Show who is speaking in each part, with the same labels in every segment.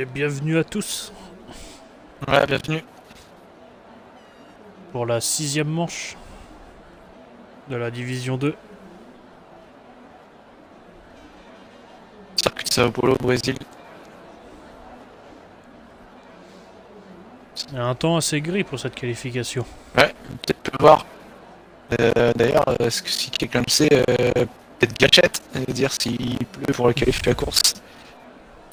Speaker 1: Et bienvenue à tous
Speaker 2: Ouais, bienvenue.
Speaker 1: pour la 6ème manche de la division 2.
Speaker 2: Circuit de Sao Paulo, Brésil.
Speaker 1: Il y a un temps assez gris pour cette qualification.
Speaker 2: Ouais, peut-être pleuvoir. D'ailleurs, si quelqu'un le sait, peut-être Gachette, dire s'il pleut pour qualifier la course.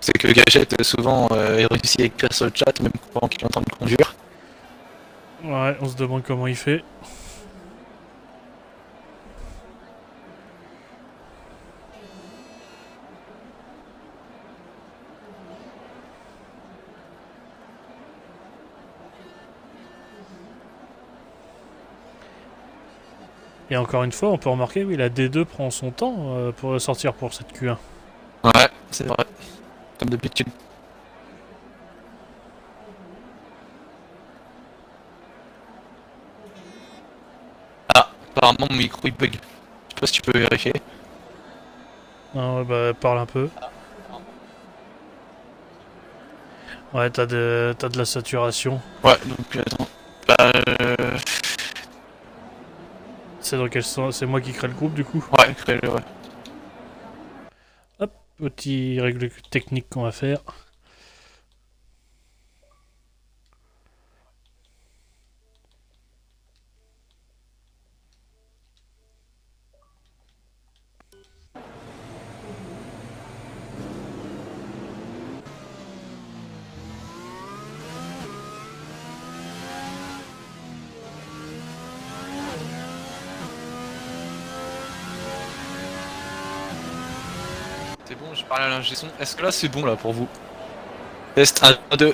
Speaker 2: C'est que Gachette, souvent, il réussit à écrire sur le chat, même pendant qu'il est en train de conduire.
Speaker 1: Ouais, on se demande comment il fait. Et encore une fois, on peut remarquer, oui, la D2 prend son temps pour sortir pour cette Q1.
Speaker 2: Ouais, c'est vrai. Comme d'habitude. Ah, apparemment mon micro il bug. Je sais pas si tu peux vérifier.
Speaker 1: Ah ouais, bah parle un peu. Ouais, t'as de la saturation.
Speaker 2: Ouais, donc attends. Bah,
Speaker 1: C'est dans quel sens? C'est moi qui crée le groupe du coup.
Speaker 2: ouais, crée-le, ouais.
Speaker 1: Hop, petit règle technique qu'on va faire.
Speaker 2: C'est bon, je parle à l'ingé son. Est-ce que là c'est bon là pour vous? Test 1, 2.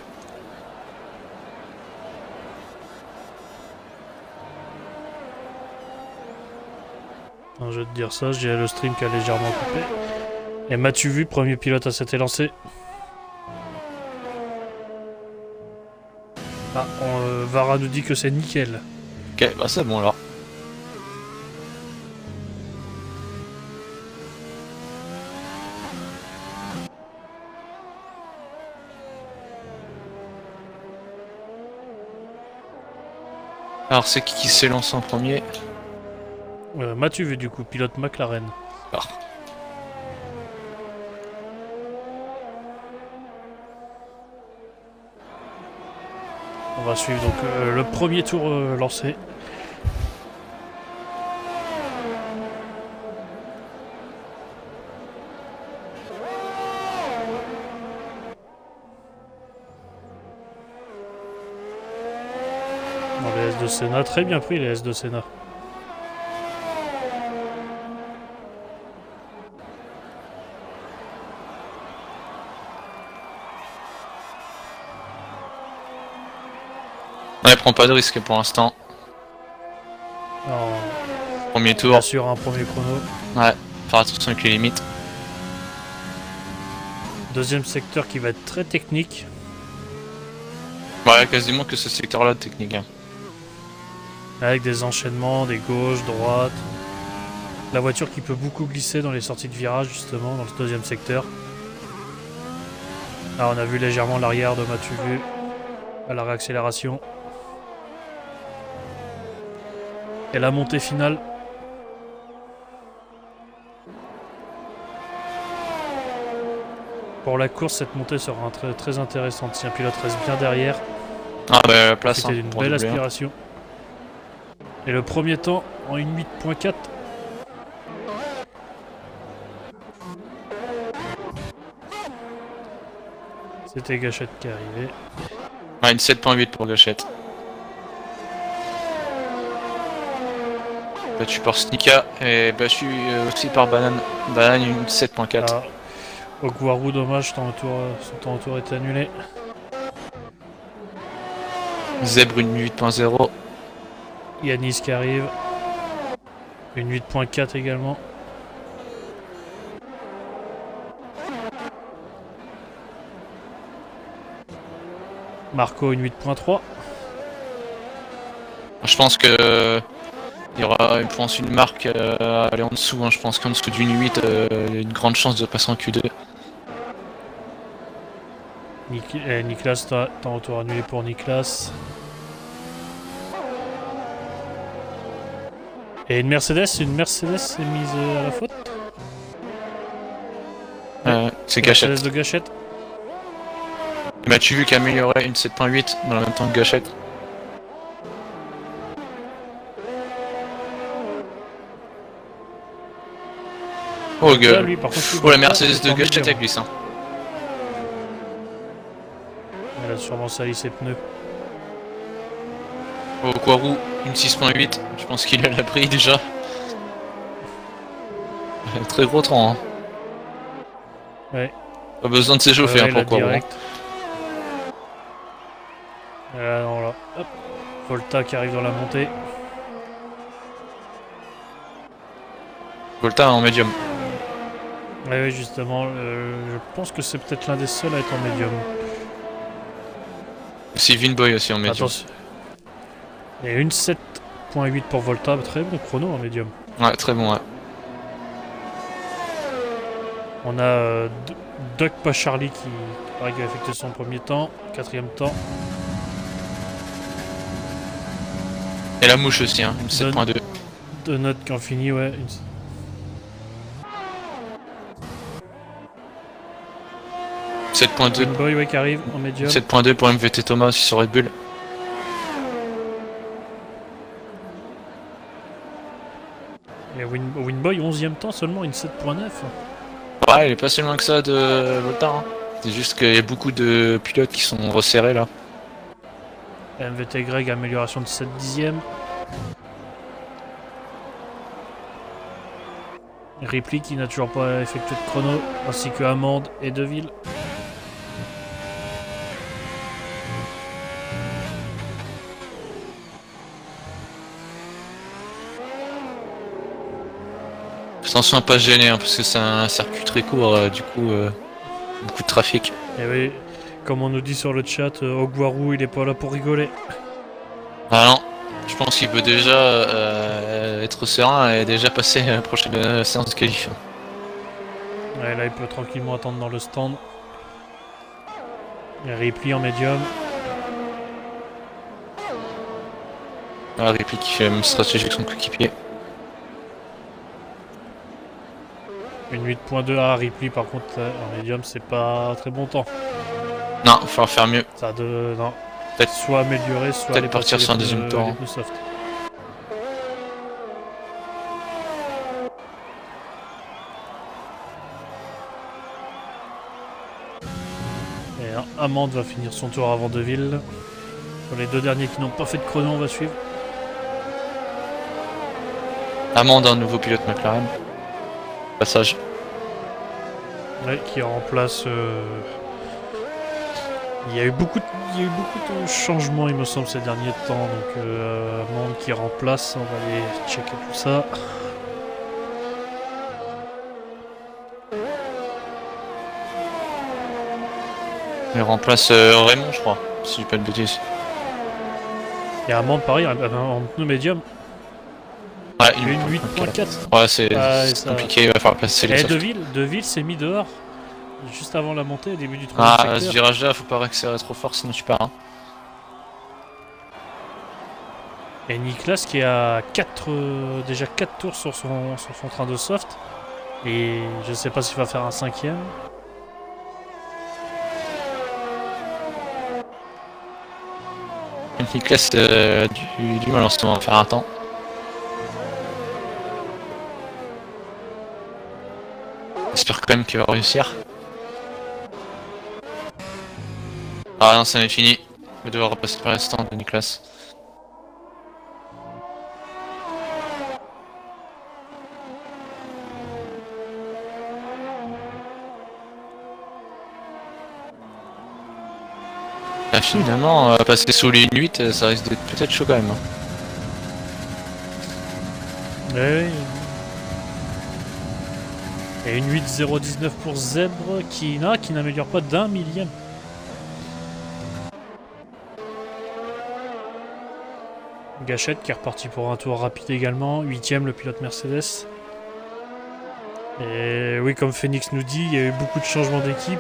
Speaker 1: Non, je vais te dire ça, j'ai le stream qui a légèrement coupé. Et m'as-tu vu, premier pilote à s'être lancé? Ah, Vara nous dit que c'est nickel.
Speaker 2: Ok, bah c'est bon alors. Alors c'est qui s'est lancé en premier?
Speaker 1: M'as-tu vu du coup, pilote McLaren?
Speaker 2: Alors,
Speaker 1: On va suivre donc le premier tour lancé. Dans les S de Senna, très bien pris les S de Senna.
Speaker 2: ouais, prends pas de risque pour l'instant.
Speaker 1: Non,
Speaker 2: Premier
Speaker 1: il
Speaker 2: tour,
Speaker 1: assure un premier chrono.
Speaker 2: ouais, faire attention avec les limites.
Speaker 1: Deuxième secteur qui va être très technique.
Speaker 2: Ouais, quasiment que ce secteur-là de technique. Hein.
Speaker 1: Avec des enchaînements, des gauches, droites. La voiture qui peut beaucoup glisser dans les sorties de virage justement dans le deuxième secteur. Là on a vu légèrement l'arrière de Mathieu Vu à la réaccélération. Et la montée finale. Pour la course, cette montée sera très, très intéressante. Si un pilote reste bien derrière,
Speaker 2: Ah bah la place
Speaker 1: profiter
Speaker 2: hein,
Speaker 1: d'une
Speaker 2: pour
Speaker 1: belle
Speaker 2: doubler. Hein.
Speaker 1: aspiration. Et le premier temps en 1.8.4. C'était Gachette qui est arrivé.
Speaker 2: Ouais, une 7.8 pour Gachette. Battu par Snika et battu aussi par Banane. Banane une 7.4.
Speaker 1: Ah, Ogwaru, dommage, son temps au tour est annulé.
Speaker 2: Zèbre une 8.0.
Speaker 1: Yanis qui arrive. Une 8.4 également. Marco une 8.3.
Speaker 2: Je pense que il y aura, je pense, une marque à aller en dessous. Hein. Je pense qu'en dessous d'une 8, il y a une grande chance de passer en Q2.
Speaker 1: Niklas, t'as un retour annulé pour Niklas. Et une Mercedes est mise à la faute.
Speaker 2: C'est Gachette.
Speaker 1: Mercedes de Gachette.
Speaker 2: M'as-tu vu qu'améliorer une 7.8 dans le même temps que Gachette? Oh,
Speaker 1: Là, lui, par contre,
Speaker 2: la Mercedes de Gachette avec glisse. Hein.
Speaker 1: Elle a sûrement sali ses pneus.
Speaker 2: Oh, Quarou, une 6.8. Je pense qu'il l'a pris déjà. Très gros temps. Hein.
Speaker 1: Ouais.
Speaker 2: Pas besoin de s'échauffer pour Quarou.
Speaker 1: Non, là. Hop. Volta qui arrive dans la montée.
Speaker 2: Volta en médium.
Speaker 1: Ouais, oui, justement, je pense que c'est peut-être l'un des seuls à être en médium.
Speaker 2: C'est Vinboy aussi en médium.
Speaker 1: Attention. Et une 7.8 pour Volta, très bon chrono en médium.
Speaker 2: Ouais, très bon, ouais.
Speaker 1: On a Doug Pacharly qui a effectué son premier temps, quatrième temps.
Speaker 2: Et la mouche aussi, hein, une 7.2.
Speaker 1: Deux notes qui ont fini, ouais.
Speaker 2: 7.2.
Speaker 1: Boy, ouais, qui arrive en médium.
Speaker 2: 7.2 pour MVT Thomas aussi sur Red Bull.
Speaker 1: Et Winboy, 11ème temps seulement, une 7.9.
Speaker 2: Ouais, il est pas si loin que ça de Volta. Hein. C'est juste qu'il y a beaucoup de pilotes qui sont resserrés là.
Speaker 1: MVT Greg, amélioration de 7 dixièmes. Ripley qui n'a toujours pas effectué de chrono, ainsi que Amande et Deville.
Speaker 2: Attention à pas se gêner hein, parce que c'est un circuit très court, du coup beaucoup de trafic.
Speaker 1: Et oui, comme on nous dit sur le chat, Ogwaru il est pas là pour rigoler.
Speaker 2: Ah non, je pense qu'il peut déjà être serein et déjà passer à la prochaine séance de qualif.
Speaker 1: Ouais, là il peut tranquillement attendre dans le stand. Il y a Ripley en médium.
Speaker 2: Ah, Ripley qui fait la même stratégie que son coéquipier.
Speaker 1: Une 8.2 à Ripley par contre en médium c'est pas très bon temps.
Speaker 2: Non, il faut faire mieux.
Speaker 1: Ça de non.
Speaker 2: Peut-être
Speaker 1: soit améliorer, soit
Speaker 2: peut-être partir sur un deuxième tour.
Speaker 1: Soft. Et Amande va finir son tour avant Deville. Pour les deux derniers qui n'ont pas fait de chrono, on va suivre.
Speaker 2: Amande, un nouveau pilote McLaren. Passage.
Speaker 1: Ouais, qui remplace. Il y a eu beaucoup de changements, il me semble, ces derniers temps. Donc, Amande qui remplace, on va aller checker tout ça.
Speaker 2: Il remplace Raymond, je crois, si je dis pas de bêtises.
Speaker 1: Et Amande, pareil, en pneu médium.
Speaker 2: Ouais,
Speaker 1: une 8.4.
Speaker 2: Ouais, c'est compliqué, il va falloir passer les softs.
Speaker 1: Deville s'est mis dehors juste avant la montée, au début du troisième secteur.
Speaker 2: Ah, ce virage-là, faut pas accélérer trop fort, sinon tu pars. Hein.
Speaker 1: Et Niklas qui a déjà 4 tours sur son train de soft. Et je sais pas s'il va faire un 5ème.
Speaker 2: Niklas a du mal en ce moment à faire un temps. J'espère quand même qu'il va réussir. Ah non, ça n'est fini. Il va devoir repasser par l'instant de Niklas. Là, finalement, passer sous les 8, ça risque d'être peut-être chaud quand même.
Speaker 1: Ouais. Et une 8.019 pour Zèbre qui n'améliore pas d'un millième. Gachette qui est reparti pour un tour rapide également. 8ème le pilote Mercedes. Et oui, comme Phoenix nous dit, il y a eu beaucoup de changements d'équipe.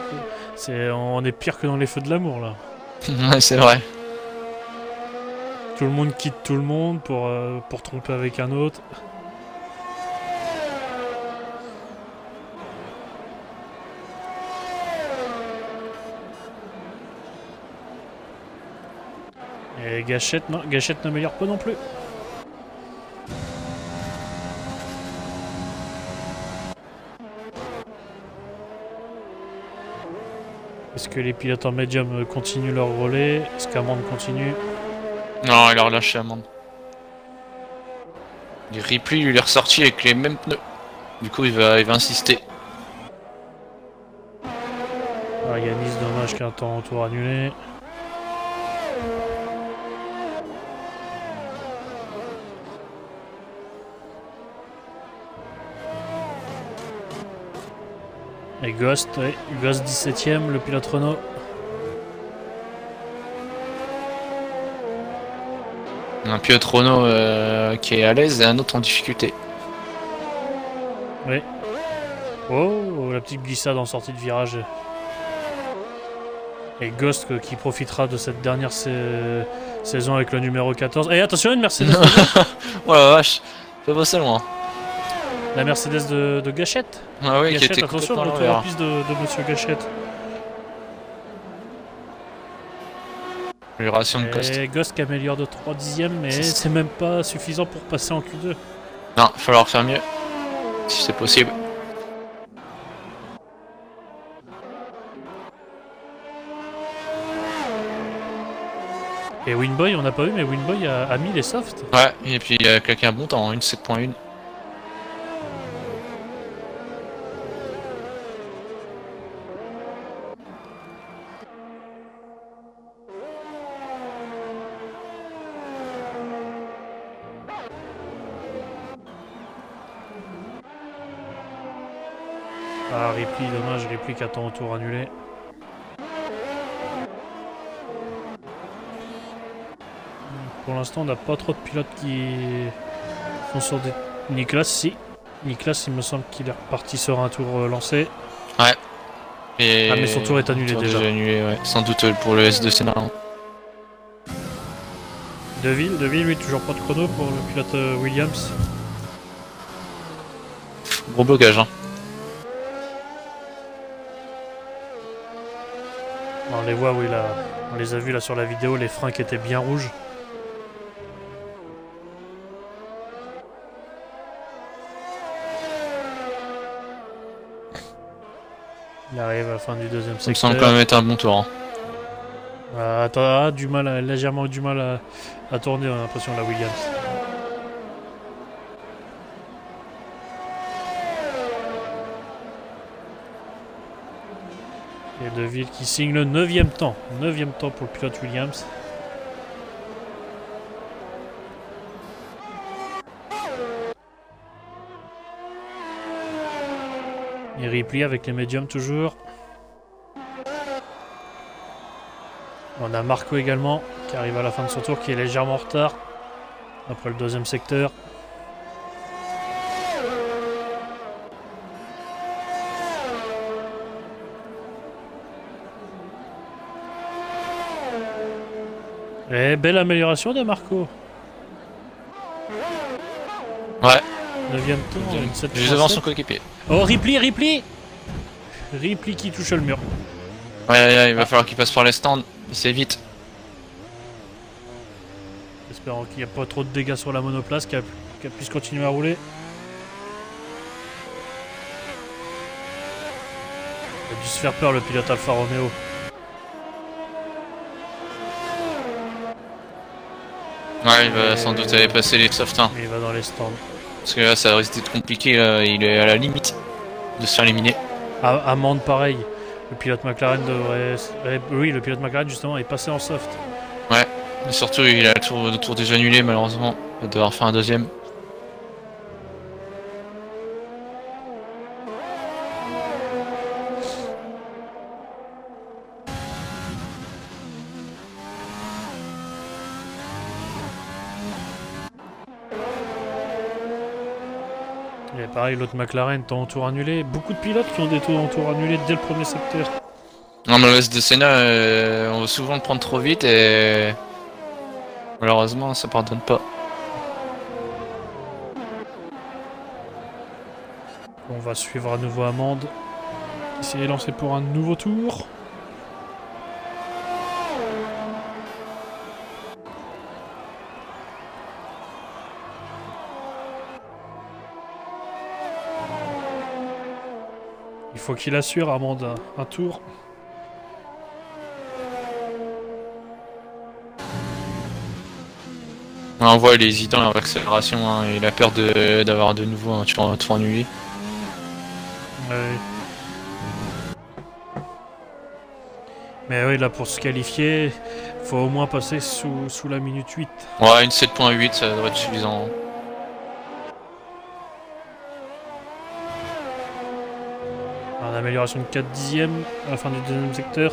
Speaker 1: On est pire que dans les feux de l'amour là.
Speaker 2: Ouais, c'est vrai.
Speaker 1: Tout le monde quitte tout le monde pour tromper avec un autre. Et Gâchette, non, Gâchette n'améliore pas non plus. Est-ce que les pilotes en médium continuent leur relais? Est-ce qu'Amande continue?
Speaker 2: Non, il a relâché Amande. Les Ripley, lui, il est ressorti avec les mêmes pneus. Du coup, il va insister.
Speaker 1: Ah, Yanis, dommage qu'un temps en tour annulé. Et Ghost, ouais. Ghost 17ème, le pilote Renault.
Speaker 2: Un pilote Renault qui est à l'aise et un autre en difficulté.
Speaker 1: Oui. Oh, la petite glissade en sortie de virage. Et Ghost qui profitera de cette dernière saison avec le numéro 14. Et attention, une Mercedes.
Speaker 2: Oh la vache, pas passer loin.
Speaker 1: La Mercedes de Gâchette.
Speaker 2: Ah oui,
Speaker 1: Gâchette,
Speaker 2: qui était
Speaker 1: attention,
Speaker 2: complètement
Speaker 1: le
Speaker 2: à
Speaker 1: retour à
Speaker 2: l'envers.
Speaker 1: piste de Monsieur Gâchette.
Speaker 2: Amélioration de Ghost.
Speaker 1: Et Ghost qui améliore de 3 dixièmes, mais
Speaker 2: C'est ça.
Speaker 1: c'est même pas suffisant pour passer en Q2.
Speaker 2: Non, il va falloir faire mieux. Si c'est possible.
Speaker 1: Et Winboy, on n'a pas vu, mais Winboy a mis les softs.
Speaker 2: Ouais, et puis il a claqué un bon temps, hein, une 7.1.
Speaker 1: Ah, Ripley, dommage, Ripley qui attend au tour annulé. Pour l'instant, on n'a pas trop de pilotes qui sont sur des... Niklas, si. Niklas, il me semble qu'il est reparti sur un tour lancé.
Speaker 2: Et
Speaker 1: Ah, mais son tour est annulé
Speaker 2: tour
Speaker 1: déjà.
Speaker 2: annulé, ouais. Sans doute pour le S2 scénario.
Speaker 1: Deville, oui, toujours pas de chrono pour le pilote Williams.
Speaker 2: Gros blocage, hein.
Speaker 1: On les voit, oui, là. On les a vus là sur la vidéo, les freins qui étaient bien rouges. Il arrive à la fin du deuxième
Speaker 2: Ça me
Speaker 1: secteur.
Speaker 2: semble quand même être un bon tour. Hein.
Speaker 1: Attends, légèrement du mal à tourner, on a l'impression, la Williams. Et Deville qui signe le 9ème temps. 9ème temps pour le pilote Williams. Et Ripley avec les médiums toujours. On a Marco également qui arrive à la fin de son tour, qui est légèrement en retard après le deuxième secteur. Et belle amélioration de Marco.
Speaker 2: Ouais,
Speaker 1: 9ème tour, une 7.7.
Speaker 2: juste devant son coéquipier.
Speaker 1: Oh, Ripley qui touche le mur.
Speaker 2: Ouais, il va falloir qu'il passe par les stands. C'est vite.
Speaker 1: Espérons qu'il n'y a pas trop de dégâts sur la monoplace, qu'elle puisse continuer à rouler. Il a dû se faire peur, le pilote Alfa Romeo.
Speaker 2: Ouais, il va sans doute aller passer les softs. Hein.
Speaker 1: Il va dans les stands.
Speaker 2: Parce que là, ça risque d'être compliqué. Là. Il est à la limite de se faire éliminer.
Speaker 1: Amende, pareil. Le pilote McLaren devrait... Oui, le pilote McLaren, justement, est passé en soft.
Speaker 2: Ouais, et surtout, il a le tour déjà annulé, malheureusement. Il va devoir faire un deuxième.
Speaker 1: Et pareil, l'autre McLaren, temps en tour annulé. Beaucoup de pilotes qui ont des tours en tour annulés dès le premier secteur.
Speaker 2: Non, mais l'Ouest de Senna, on veut souvent le prendre trop vite et malheureusement ça pardonne pas.
Speaker 1: On va suivre à nouveau Amande. Qui s'est lancé pour un nouveau tour. Il faut qu'il assure Amande un tour.
Speaker 2: On voit il est hésitant à l'accélération, hein, il a peur d'avoir de nouveau un tour ennuyé.
Speaker 1: Ouais. Mais oui, là pour se qualifier, faut au moins passer sous la minute 8.
Speaker 2: Ouais, une 7.8 ça devrait être suffisant.
Speaker 1: Une amélioration de 4 dixièmes à la fin du deuxième secteur.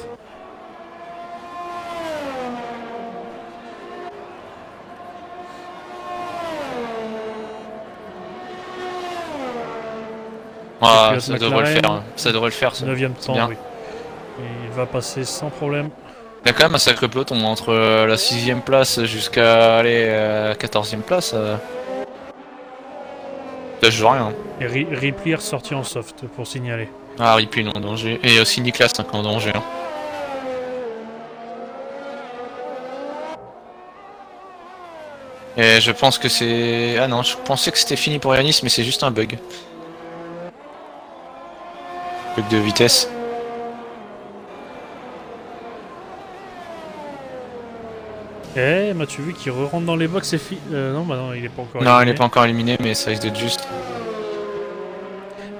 Speaker 2: Ouais, ça devrait le faire, ça devrait le faire.
Speaker 1: 9ème temps,
Speaker 2: bien.
Speaker 1: oui. Et il va passer sans problème.
Speaker 2: Il y a quand même un sacré peloton entre la 6ème place jusqu'à la 14ème place. Ça joue rien.
Speaker 1: Et Ripley est ressorti en soft pour signaler.
Speaker 2: Ah, Ripley non en danger. Et aussi Niklas hein, qui est en danger. Hein. Et je pense que c'est... Ah non, je pensais que c'était fini pour Yanis, mais c'est juste un bug. Bug de vitesse.
Speaker 1: Eh, m'as-tu vu qu'il re-rentre dans les box et non, bah non, il est pas encore
Speaker 2: Non,
Speaker 1: éliminé.
Speaker 2: il n'est pas encore éliminé, mais ça risque d'être juste.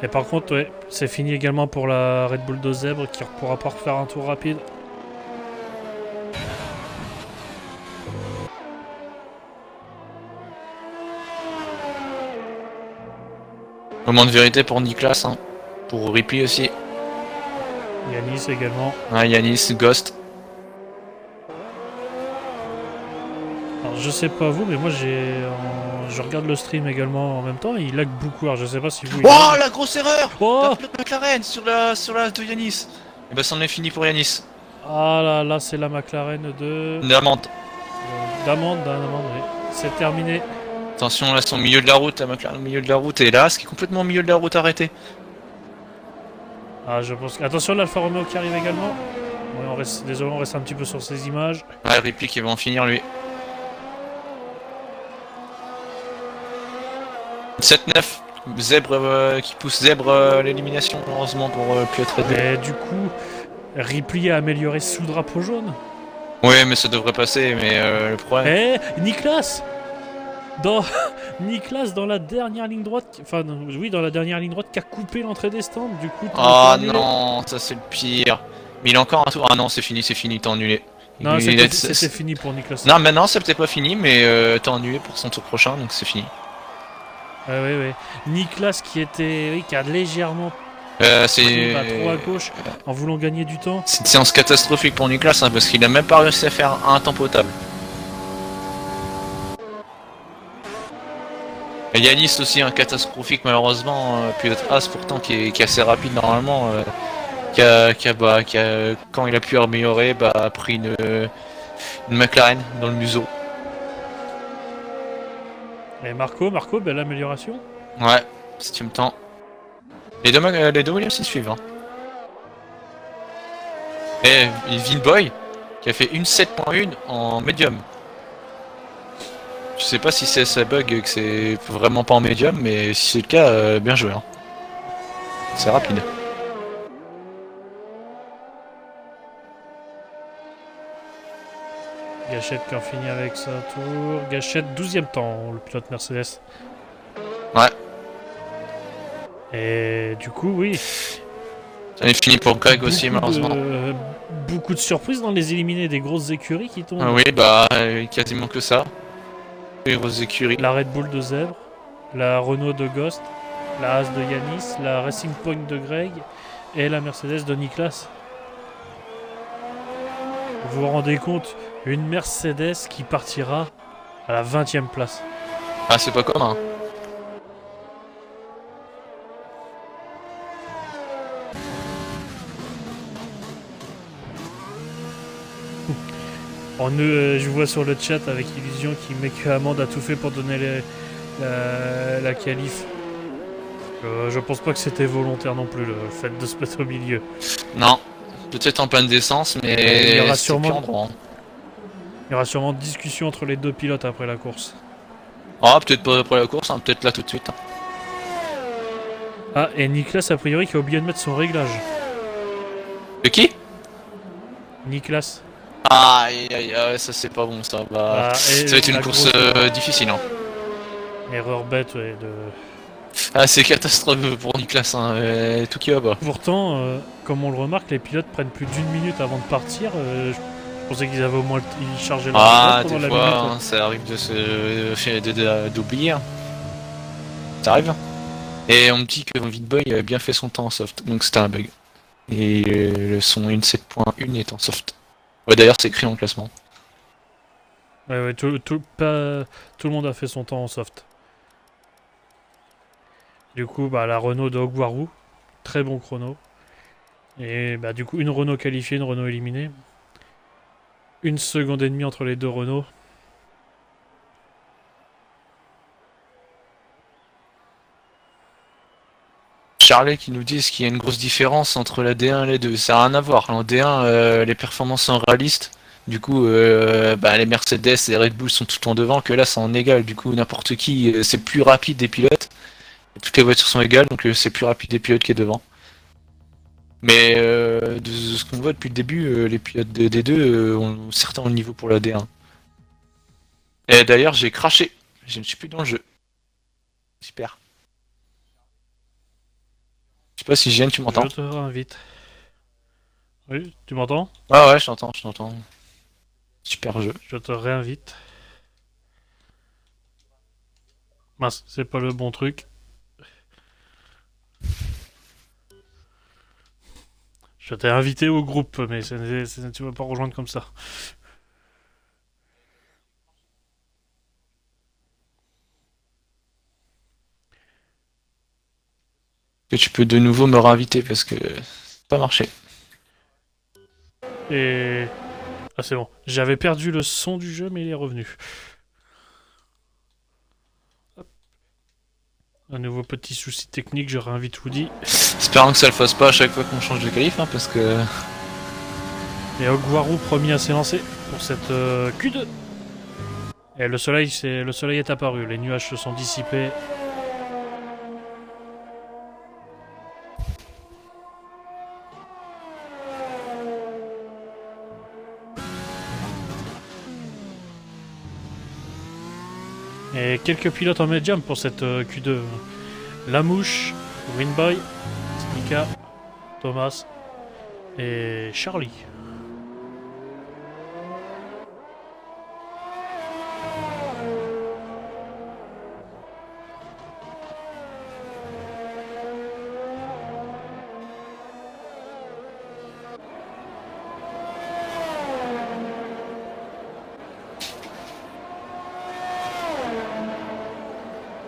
Speaker 1: Et par contre, ouais, c'est fini également pour la Red Bull de Zèbre qui ne pourra pas refaire un tour rapide.
Speaker 2: Moment de vérité pour Niklas, hein. Pour Ripley aussi.
Speaker 1: Yanis également.
Speaker 2: Ouais, Yanis, Ghost.
Speaker 1: Alors je sais pas vous, mais moi je regarde le stream également en même temps et il lag beaucoup. Alors je sais pas si vous.
Speaker 2: Oh la grosse erreur
Speaker 1: Oh
Speaker 2: de McLaren sur la de Yanis. Et bah c'en est fini pour Yanis.
Speaker 1: Ah là, c'est la McLaren de...
Speaker 2: D'amende.
Speaker 1: D'amende, oui. C'est terminé.
Speaker 2: Attention là, c'est au milieu de la route, la McLaren au milieu de la route. Et là, ce qui est complètement au milieu de la route arrêté.
Speaker 1: Ah je pense que... Attention l'Alfa Romeo qui arrive également. Ouais, désolé, on reste un petit peu sur ces images.
Speaker 2: Ouais, Ripley qui va en finir lui. 7-9. Zèbre qui pousse Zèbre à l'élimination, heureusement pour Piotr Red Bull.
Speaker 1: Et du coup, Ripley a amélioré sous drapeau jaune.
Speaker 2: Ouais, mais ça devrait passer, mais le problème.
Speaker 1: Eh, Niklas dans... Niklas dans la dernière ligne droite, enfin oui dans la dernière ligne droite qui a coupé l'entrée des stands, du coup...
Speaker 2: Oh non, ça c'est le pire. Mais il a encore un tour. Ah non, c'est fini, t'es annulé.
Speaker 1: Non, c'était fini pour Niklas.
Speaker 2: Non, maintenant c'est peut-être pas fini, mais t'es annulé pour son tour prochain, donc c'est fini.
Speaker 1: Oui. Niklas qui était, oui, qui a légèrement
Speaker 2: c'est
Speaker 1: trop à gauche en voulant gagner du temps.
Speaker 2: C'est une séance catastrophique pour Niklas hein, parce qu'il a même pas réussi à faire un temps potable. Et Yanis aussi un catastrophique malheureusement, pilote As pourtant qui est assez rapide normalement, qui a quand il a pu améliorer a pris une McLaren dans le museau.
Speaker 1: Et Marco, belle amélioration.
Speaker 2: Ouais, 7ème temps. Les deux Williams ils suivent. Hein. Et Vinboy qui a fait une 7.1 en médium. Je sais pas si c'est ça bug que c'est vraiment pas en médium, mais si c'est le cas, bien joué. Hein. C'est rapide.
Speaker 1: Gachette qui en finit avec sa tour. Gachette 12ème temps, le pilote Mercedes.
Speaker 2: Ouais.
Speaker 1: Et du coup, oui.
Speaker 2: Ça est fini pour Greg aussi, malheureusement.
Speaker 1: Beaucoup de surprises dans les éliminés, des grosses écuries qui tombent.
Speaker 2: Ah oui, quasiment que ça. Les grosses écuries.
Speaker 1: La Red Bull de Zèbre, la Renault de Ghost, la Haas de Yanis, la Racing Point de Greg et la Mercedes de Niklas. Vous vous rendez compte, une Mercedes qui partira à la 20ème place.
Speaker 2: Ah, c'est pas commun.
Speaker 1: Je vois sur le chat avec Illusion qui met que Amand a tout fait pour donner la qualif. Je pense pas que c'était volontaire non plus, le fait de se mettre au milieu.
Speaker 2: Non, peut-être en panne d'essence, mais
Speaker 1: il y aura
Speaker 2: c'était plus
Speaker 1: sûrement-
Speaker 2: en droit. Hein.
Speaker 1: Il y aura sûrement discussion entre les deux pilotes après la course.
Speaker 2: Ah, peut-être pas après la course, hein, peut-être là tout de suite. Hein.
Speaker 1: Ah, et Niklas, a priori, qui a oublié de mettre son réglage.
Speaker 2: De qui?
Speaker 1: Niklas.
Speaker 2: Ah, ça c'est pas bon, ça va.
Speaker 1: Ah,
Speaker 2: Ça va être une course difficile. Hein.
Speaker 1: Erreur bête, ouais, de...
Speaker 2: Ah, c'est catastrophe pour Nicolas, hein, tout qui va pas.
Speaker 1: Pourtant, comme on le remarque, les pilotes prennent plus d'1 minute avant de partir. Je pensais qu'ils avaient au moins ils chargeaient leur
Speaker 2: Ah,
Speaker 1: pendant
Speaker 2: des
Speaker 1: la
Speaker 2: fois,
Speaker 1: minute.
Speaker 2: hein, ça arrive d'oublier. Hein. Ça arrive. Et on me dit que Vidboy avait bien fait son temps en soft, donc c'était un bug. Et son 1.7.1 est en soft. Ouais, d'ailleurs, c'est écrit en classement.
Speaker 1: Ouais, tout le monde a fait son temps en soft. Du coup, bah, la Renault de Ogwaru, très bon chrono. Et bah, du coup, une Renault qualifiée, une Renault éliminée. 1 seconde et demie entre les deux Renault.
Speaker 2: Charlet qui nous disent qu'il y a une grosse différence entre la D1 et la D2. Ça n'a rien à voir. En D1, les performances sont réalistes. Du coup, les Mercedes et les Red Bull sont tout en devant, que là, c'est en égal. Du coup, n'importe qui, c'est plus rapide des pilotes. Toutes les voitures sont égales, donc c'est plus rapide des pilotes qui est devant. Mais de ce qu'on voit depuis le début, les pilotes de D2 ont certains au niveau pour la D1. Et d'ailleurs, j'ai craché. Je ne suis plus dans le jeu. Super. Je sais pas si Jeanne, tu m'entends?
Speaker 1: Je te réinvite. Oui, tu m'entends?
Speaker 2: Ah ouais, je t'entends, je t'entends. Super jeu.
Speaker 1: Je te réinvite. Mince, c'est pas le bon truc. Je t'ai invité au groupe, mais tu vas pas rejoindre comme ça.
Speaker 2: Que tu peux de nouveau me réinviter parce que ça n'a pas marché.
Speaker 1: Et... Ah, c'est bon. J'avais perdu le son du jeu, mais il est revenu. Hop. Un nouveau petit souci technique, je réinvite Woody.
Speaker 2: Espérons que ça le fasse pas à chaque fois qu'on change de qualif, hein, parce que...
Speaker 1: Et Ogwaru premier à s'élancer pour cette Q2. Et le soleil est apparu, les nuages se sont dissipés. Et quelques pilotes en médium pour cette Q2. Lamouche, Winboy, Mika, Thomas et Charlie.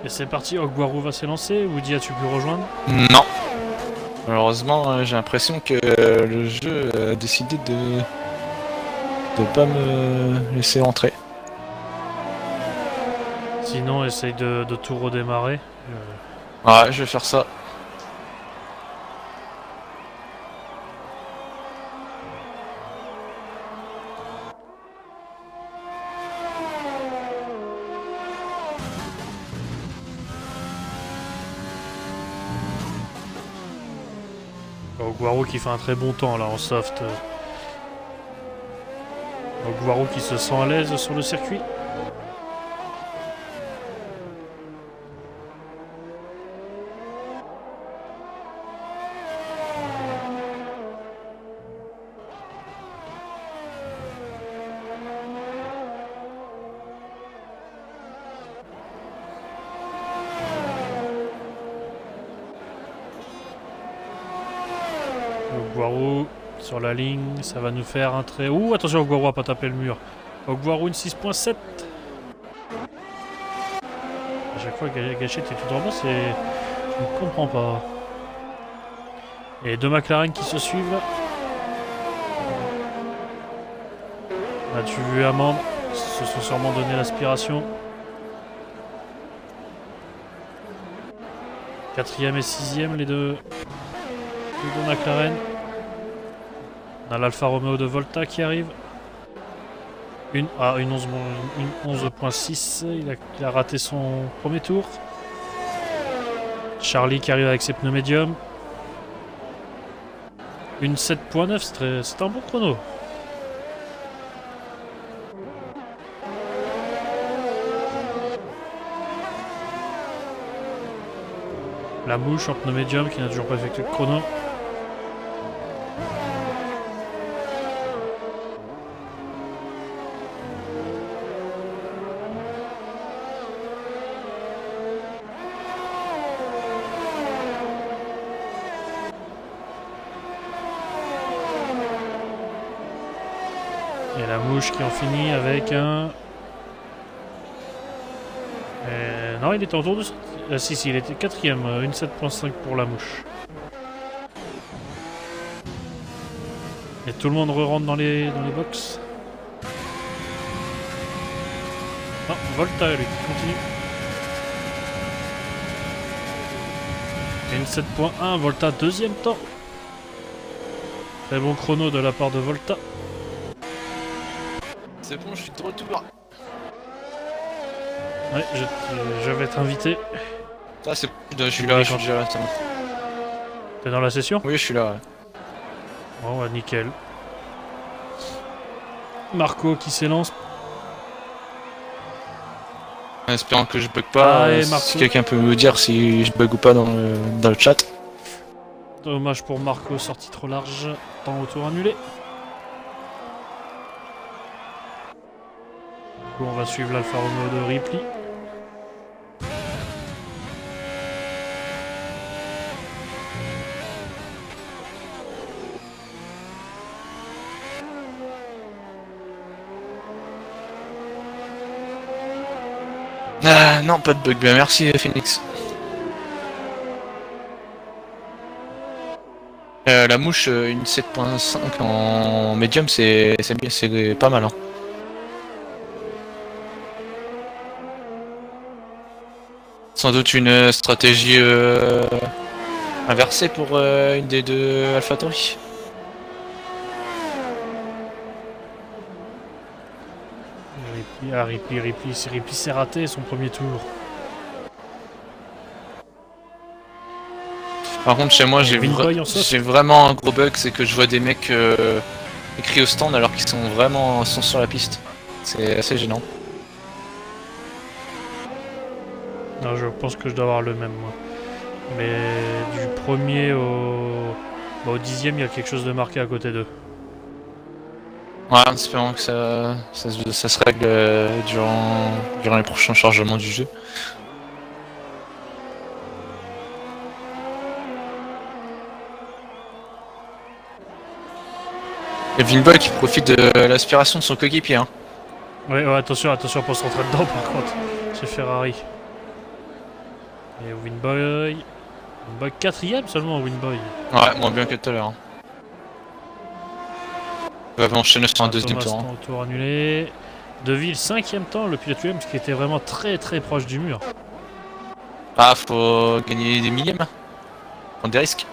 Speaker 1: Et c'est parti, Ogwaru va s'élancer. Woody, as-tu pu rejoindre?
Speaker 2: Non. Malheureusement, j'ai l'impression que le jeu a décidé de pas me laisser entrer.
Speaker 1: Sinon, essaye de tout redémarrer.
Speaker 2: Ouais, je vais faire ça.
Speaker 1: Ogwaru qui fait un très bon temps là en soft. Ogwaru qui se sent à l'aise sur le circuit. Ogwaru sur la ligne, ça va nous faire un très... Ouh, attention, Ogwaru a pas tapé le mur. Ogwaru une 6.7. À chaque fois que Gachette est tout en bas, c'est... Je ne comprends pas. Et deux McLaren qui se suivent. As-tu vu Amande? Se sont sûrement donné l'aspiration. 4ème et 6ème, les deux McLaren. On a l'Alfa Romeo de Volta qui arrive. Une 11.6. Il a raté son premier tour. Charlie qui arrive avec ses pneus médiums. Une 7.9, c'est un bon chrono. La mouche en pneu médium qui n'a toujours pas effectué de chrono. Et la mouche qui en finit avec un... Non, il était autour de... si, il était 4ème, une 7.5 pour la mouche. Et tout le monde re-rentre dans les box. Non, Volta, lui, qui continue. Et une 7.1, Volta, deuxième temps. Très bon chrono de la part de Volta.
Speaker 2: C'est bon, je suis de retour.
Speaker 1: Ouais, je vais t'inviter.
Speaker 2: Ah, c'est bon, je suis là, je suis déjà là.
Speaker 1: T'es dans la session?
Speaker 2: Oui, je suis là. Ouais.
Speaker 1: Bon, bah, nickel. Marco qui s'élance.
Speaker 2: En espérant que je bug pas. Si quelqu'un peut me dire si je bug ou pas dans le chat.
Speaker 1: Dommage pour Marco, sortie trop large. Temps au tour annulé. Du coup, on va suivre l'Alfa Romeo de Ripley.
Speaker 2: Ah non, pas de bug. Bien, merci Phoenix. La mouche, une 7.5 en médium, c'est bien, c'est pas mal. Hein. Sans doute une stratégie inversée pour une des deux AlphaTauri.
Speaker 1: Ripley s'est raté son premier tour.
Speaker 2: Par contre, chez moi, j'ai vraiment un gros bug, c'est que je vois des mecs écrits au stand alors qu'ils sont sur la piste. C'est assez gênant.
Speaker 1: Non, je pense que je dois avoir le même, moi. Mais du premier au 10ème, il y a quelque chose de marqué à côté d'eux.
Speaker 2: Ouais, en espérant que ça se règle durant les prochains chargements du jeu. Et Vinboy qui profite de l'aspiration de son coéquipier. Hein.
Speaker 1: Ouais, attention pour se rentrer dedans par contre. C'est Ferrari. Et Winboy 4ème seulement, Winboy.
Speaker 2: Ouais, moins bien que tout à l'heure. Hein. On va enchaîner sur un deuxième tour.
Speaker 1: Hein. Tour annulé. Deville 5ème temps, le pilote Williams qui était vraiment très proche du mur.
Speaker 2: Ah, faut gagner des millièmes. Prendre des risques.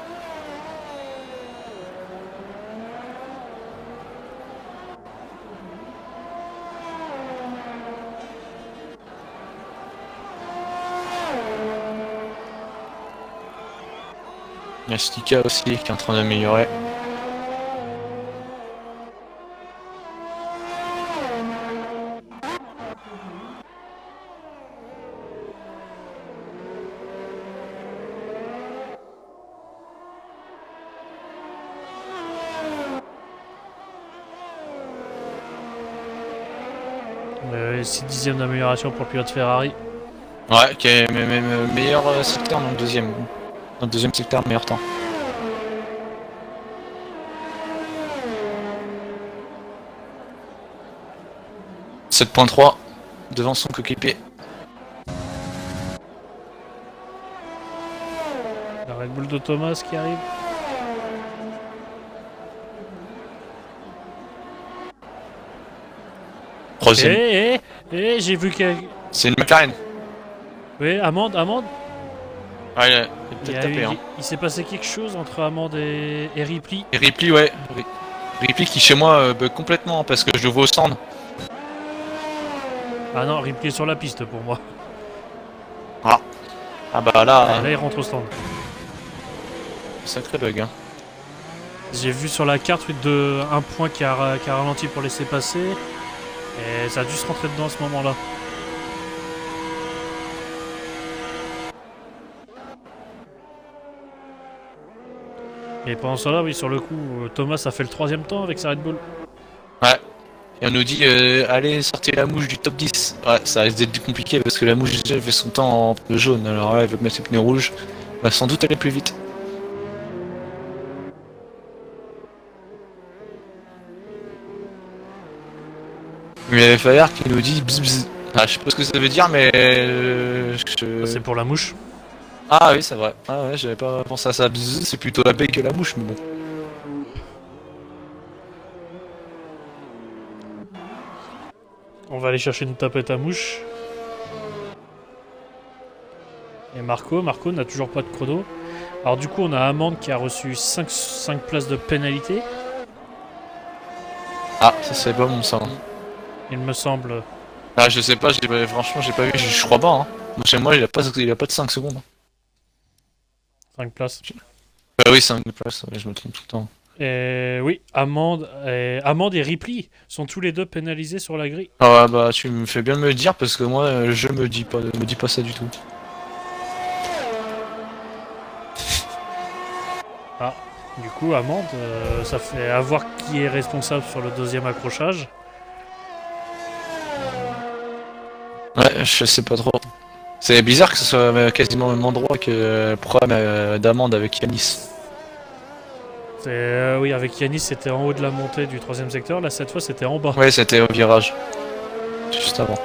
Speaker 2: Il y a Stika aussi qui est en train d'améliorer.
Speaker 1: Ouais, 6 dixièmes d'amélioration pour le pilote Ferrari.
Speaker 2: Ouais, qui est même meilleur secteur dans le deuxième. Dans le deuxième secteur, meilleur temps. « 7.3 devant son coéquipier.
Speaker 1: La Red Bull de Thomas qui arrive.
Speaker 2: troisième.
Speaker 1: J'ai vu que...
Speaker 2: C'est une McLaren.
Speaker 1: Oui, Amande.
Speaker 2: Ouais, il a
Speaker 1: Il,
Speaker 2: peut-être tapé. Hein.
Speaker 1: il s'est passé quelque chose entre Amande et Ripley.
Speaker 2: Et Ripley, ouais. Ripley qui chez moi bug complètement parce que je le vois au stand.
Speaker 1: Ah non, Ripley est sur la piste pour moi.
Speaker 2: Ah bah là,
Speaker 1: Là, il rentre au stand.
Speaker 2: sacré bug. Hein.
Speaker 1: J'ai vu sur la carte un point qui a ralenti pour laisser passer. Et ça a dû se rentrer dedans à ce moment-là. Et pendant ce temps-là, oui, sur le coup, Thomas a fait le 3ème temps avec sa Red Bull.
Speaker 2: Ouais. Et on nous dit, allez, sortez la mouche du top 10. Ouais, ça risque d'être compliqué parce que la mouche déjà fait son temps en pneu jaune. Alors là, elle veut mettre ses pneus rouges. Va sans doute aller plus vite. Mais Fayard qui nous dit bzz bzz. Ah, je sais pas ce que ça veut dire, mais.
Speaker 1: C'est pour la mouche.
Speaker 2: Ah oui, c'est vrai. Ah ouais, j'avais pas pensé à ça. Bzz, c'est plutôt la baie que la mouche, mais bon.
Speaker 1: On va aller chercher une tapette à mouche. Et Marco n'a toujours pas de chrono. Alors du coup, on a Amande qui a reçu 5 places de pénalité.
Speaker 2: Ah, ça c'est pas bon ça.
Speaker 1: Il me semble.
Speaker 2: Ah, je sais pas, franchement, j'ai pas vu, je crois pas. Hein. Chez moi, il a pas de 5 secondes.
Speaker 1: 5 places.
Speaker 2: Bah oui, 5 places, ouais, je me trompe tout le temps.
Speaker 1: Et oui, Amande et Ripley sont tous les deux pénalisés sur la grille.
Speaker 2: Ah ouais, bah tu me fais bien me le dire parce que moi, je me dis pas ça du tout.
Speaker 1: Ah, du coup, Amande, ça fait à voir qui est responsable sur le 2e accrochage.
Speaker 2: Ouais, je sais pas trop. C'est bizarre que ce soit quasiment au même endroit que le problème d'amende avec Yanis.
Speaker 1: Oui, avec Yanis, c'était en haut de la montée du 3e secteur. Là, cette fois, c'était en bas.
Speaker 2: Ouais, c'était au virage. Juste avant.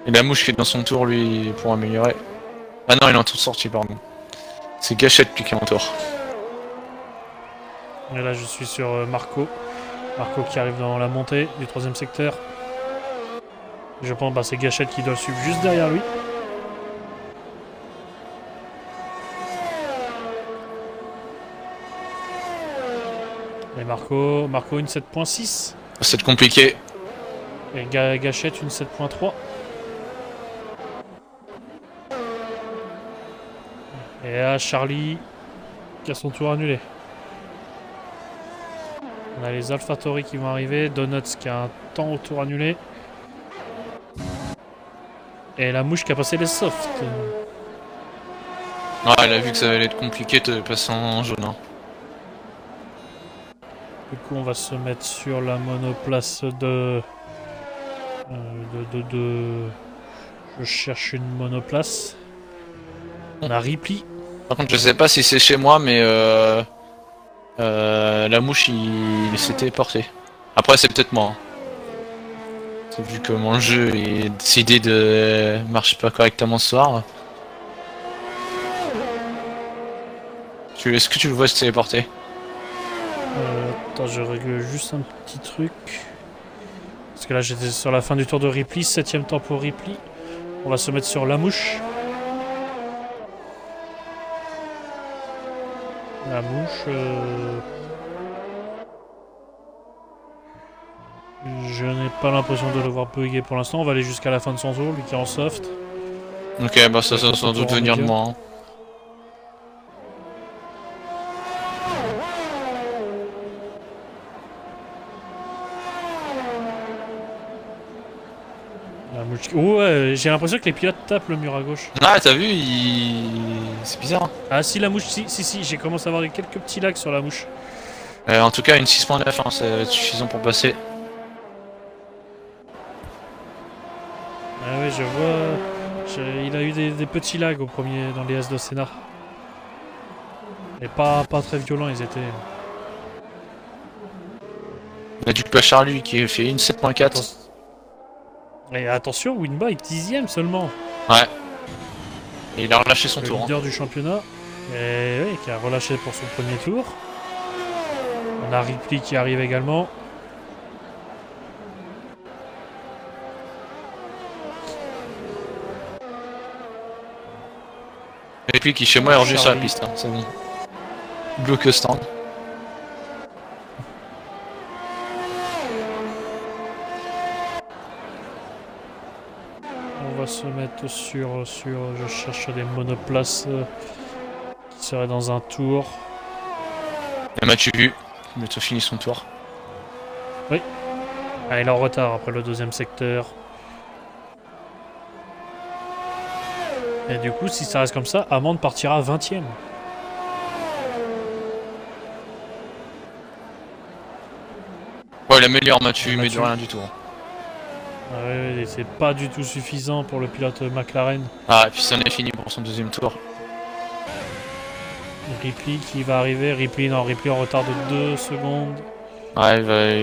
Speaker 2: Et la mouche qui est dans son tour, lui, pour améliorer. Ah non, il est en toute sortie, pardon. C'est Gachette, lui, qui est en tour.
Speaker 1: Et là, je suis sur Marco. Marco qui arrive dans la montée du 3e secteur. Je pense que c'est Gachette qui doit le suivre juste derrière lui. Et Marco une 7.6.
Speaker 2: C'est compliqué.
Speaker 1: Et Gachette une 7.3. Et là, Charlie qui a son tour annulé. On a les AlphaTauri qui vont arriver. Donuts qui a un temps au tour annulé. Et la mouche qui a passé les softs.
Speaker 2: Ah, elle a vu que ça allait être compliqué de passer en jaune. Hein.
Speaker 1: Du coup, on va se mettre sur la monoplace de... Je cherche une monoplace. On a Ripley.
Speaker 2: Par contre, je sais pas si c'est chez moi, mais la mouche, il s'était porté. Après, c'est peut-être moi. Hein. C'est vu que mon jeu est décidé de marche pas correctement ce soir. Est-ce que tu le vois se téléporter?
Speaker 1: Attends, je règle juste un petit truc. Parce que là, j'étais sur la fin du tour de Ripley. 7ème temps pour Ripley. On va se mettre sur la mouche. La mouche... Je n'ai pas l'impression de le voir bugger pour l'instant. On va aller jusqu'à la fin de son tour, lui qui est en soft.
Speaker 2: Ok, bah ça va sans doute venir de moi. Hein.
Speaker 1: Oh ouais, j'ai l'impression que les pilotes tapent le mur à gauche.
Speaker 2: Ah, t'as vu, c'est bizarre. Hein.
Speaker 1: Ah si, la mouche, si, j'ai commencé à avoir quelques petits lags sur la mouche.
Speaker 2: En tout cas, une 6.9, hein, c'est suffisant pour passer.
Speaker 1: Ah ouais, je vois. Il a eu des petits lags au premier dans les S de Senna. Mais pas très violents, ils étaient.
Speaker 2: On a du pas Charlie qui fait une 7.4.
Speaker 1: Et attention, Winba est 10ème seulement.
Speaker 2: Ouais. Et il a relâché son
Speaker 1: Le
Speaker 2: tour.
Speaker 1: leader
Speaker 2: Hein.
Speaker 1: du championnat. Et oui, qui a relâché pour son premier tour. On a Ripley qui arrive également.
Speaker 2: Et puis qui chez moi est revenu sur la
Speaker 1: Charlie.
Speaker 2: piste, hein, ça vient. Bloque stand.
Speaker 1: On va se mettre sur je cherche des monoplaces qui seraient dans un tour.
Speaker 2: Et Mathieu vu, il a bientôt fini son tour.
Speaker 1: Ah, il est en retard après le deuxième secteur. Et du coup, si ça reste comme ça, Amande partira 20ème.
Speaker 2: Ouais, il améliore Mathieu, mais
Speaker 1: Mathieu.
Speaker 2: de rien du tout. Hein.
Speaker 1: Ah ouais, c'est pas du tout suffisant pour le pilote McLaren.
Speaker 2: Ah, et puis ça en est fini pour son deuxième tour.
Speaker 1: Ripley qui va arriver. Ripley en retard de 2 secondes.
Speaker 2: Ouais,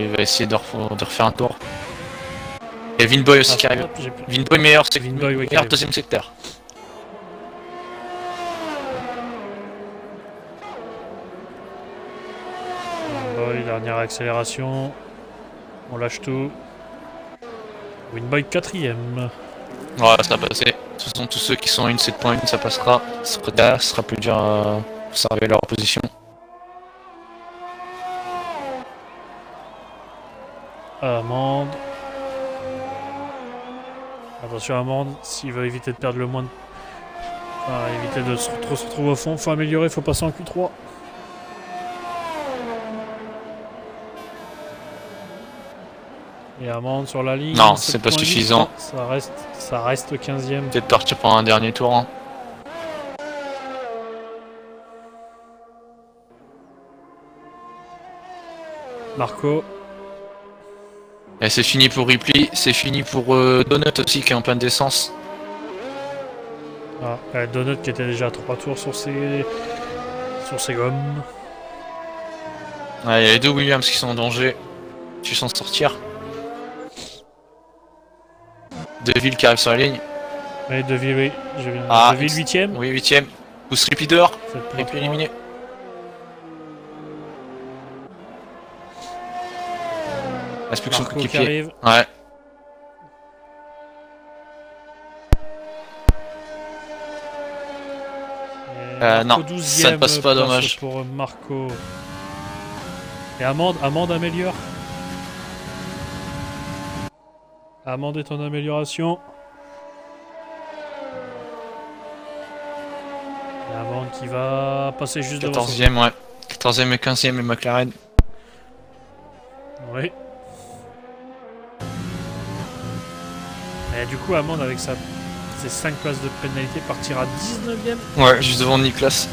Speaker 2: il va essayer de refaire un tour. Et Vinboy aussi qui arrive.
Speaker 1: hop, j'ai plus-
Speaker 2: Vinboy meilleur, c'est
Speaker 1: Vinboy, oui, qui
Speaker 2: meilleur
Speaker 1: arrive.
Speaker 2: deuxième secteur.
Speaker 1: Winboy, dernière accélération. On lâche tout. Winboy 4ème.
Speaker 2: Ouais, ça va passer. De toute façon, tous ceux qui sont à une 7.1, ça passera. Ce sera plus dur à conserver leur position.
Speaker 1: Amande. Attention Amande, s'il veut éviter de perdre le moins de... Enfin, éviter de trop se retrouver au fond, faut améliorer, faut passer en Q3. Et Amande sur la ligne.
Speaker 2: Non, c'est pas
Speaker 1: 7.8.
Speaker 2: suffisant.
Speaker 1: Ça reste 15ème.
Speaker 2: Peut-être partir pour un dernier tour. Hein.
Speaker 1: Marco.
Speaker 2: Et c'est fini pour Ripley, c'est fini pour Donut aussi qui est en panne d'essence.
Speaker 1: Ah, Donut qui était déjà à 3 tours sur ses gommes.
Speaker 2: Ouais, il y a les deux Williams qui sont en danger. Tu s'en sortir. Deville qui arrive sur la ligne.
Speaker 1: Mais Deville, oui, je viens.
Speaker 2: Ah,
Speaker 1: Deville 8ème.
Speaker 2: Oui, 8ème. Pousse Ripley dehors. Ripley éliminé. Reste plus que son
Speaker 1: Marco qui
Speaker 2: coéquipier.
Speaker 1: arrive.
Speaker 2: Ouais. Non, ça ne passe pas, dommage.
Speaker 1: Pour Marco. Et Amande améliore. Amande est en amélioration. Et Amande qui va passer juste devant.
Speaker 2: 14ème, ouais. 14ème et 15ème et McLaren.
Speaker 1: Oui. Et du coup, Amande avec ses 5 places de pénalité partira 19ème.
Speaker 2: Ouais, juste devant Niklas.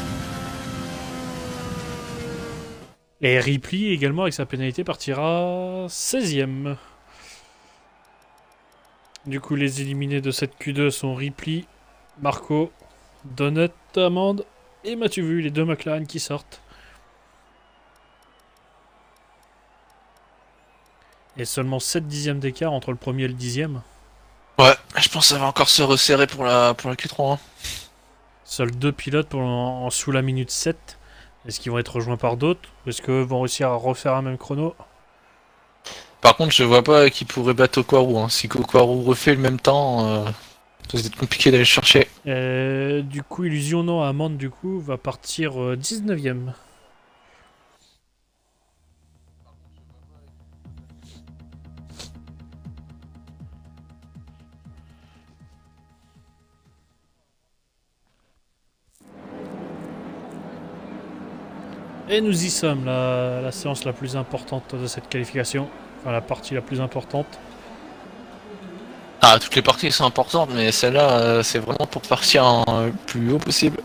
Speaker 1: Et Ripley également avec sa pénalité partira 16ème. Du coup, les éliminés de cette Q2 sont Ripley, Marco, Donut, Amande et Mathieu Vu, les deux McLaren qui sortent. Et seulement 7 dixièmes d'écart entre le premier et le 10ème.
Speaker 2: Ouais, je pense que ça va encore se resserrer pour la Q3. Hein.
Speaker 1: Seuls 2 pilotes en sous la minute 7. Est-ce qu'ils vont être rejoints par d'autres? Ou est-ce qu'eux vont réussir à refaire un même chrono?
Speaker 2: Par contre, je vois pas qui pourrait battre Okwaru. Hein. Si Okwaru refait le même temps, ça va être compliqué d'aller le chercher.
Speaker 1: Du coup, Illusion non, Amande du coup va partir 19ème. Et nous y sommes, la séance la plus importante de cette qualification. Enfin, la partie la plus importante.
Speaker 2: Ah, toutes les parties sont importantes, mais celle-là, c'est vraiment pour partir le plus haut possible.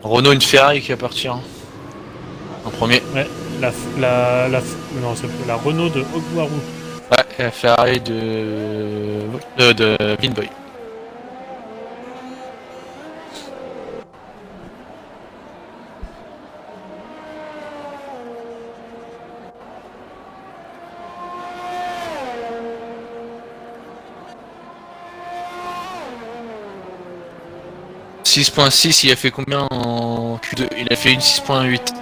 Speaker 2: Renault, une Ferrari qui va partir en premier.
Speaker 1: Ouais, non, c'est la Renault de Ogwaru.
Speaker 2: Ouais, et la Ferrari de Vinboy. 6.6, il a fait combien en Q2? Il a fait une 6.8.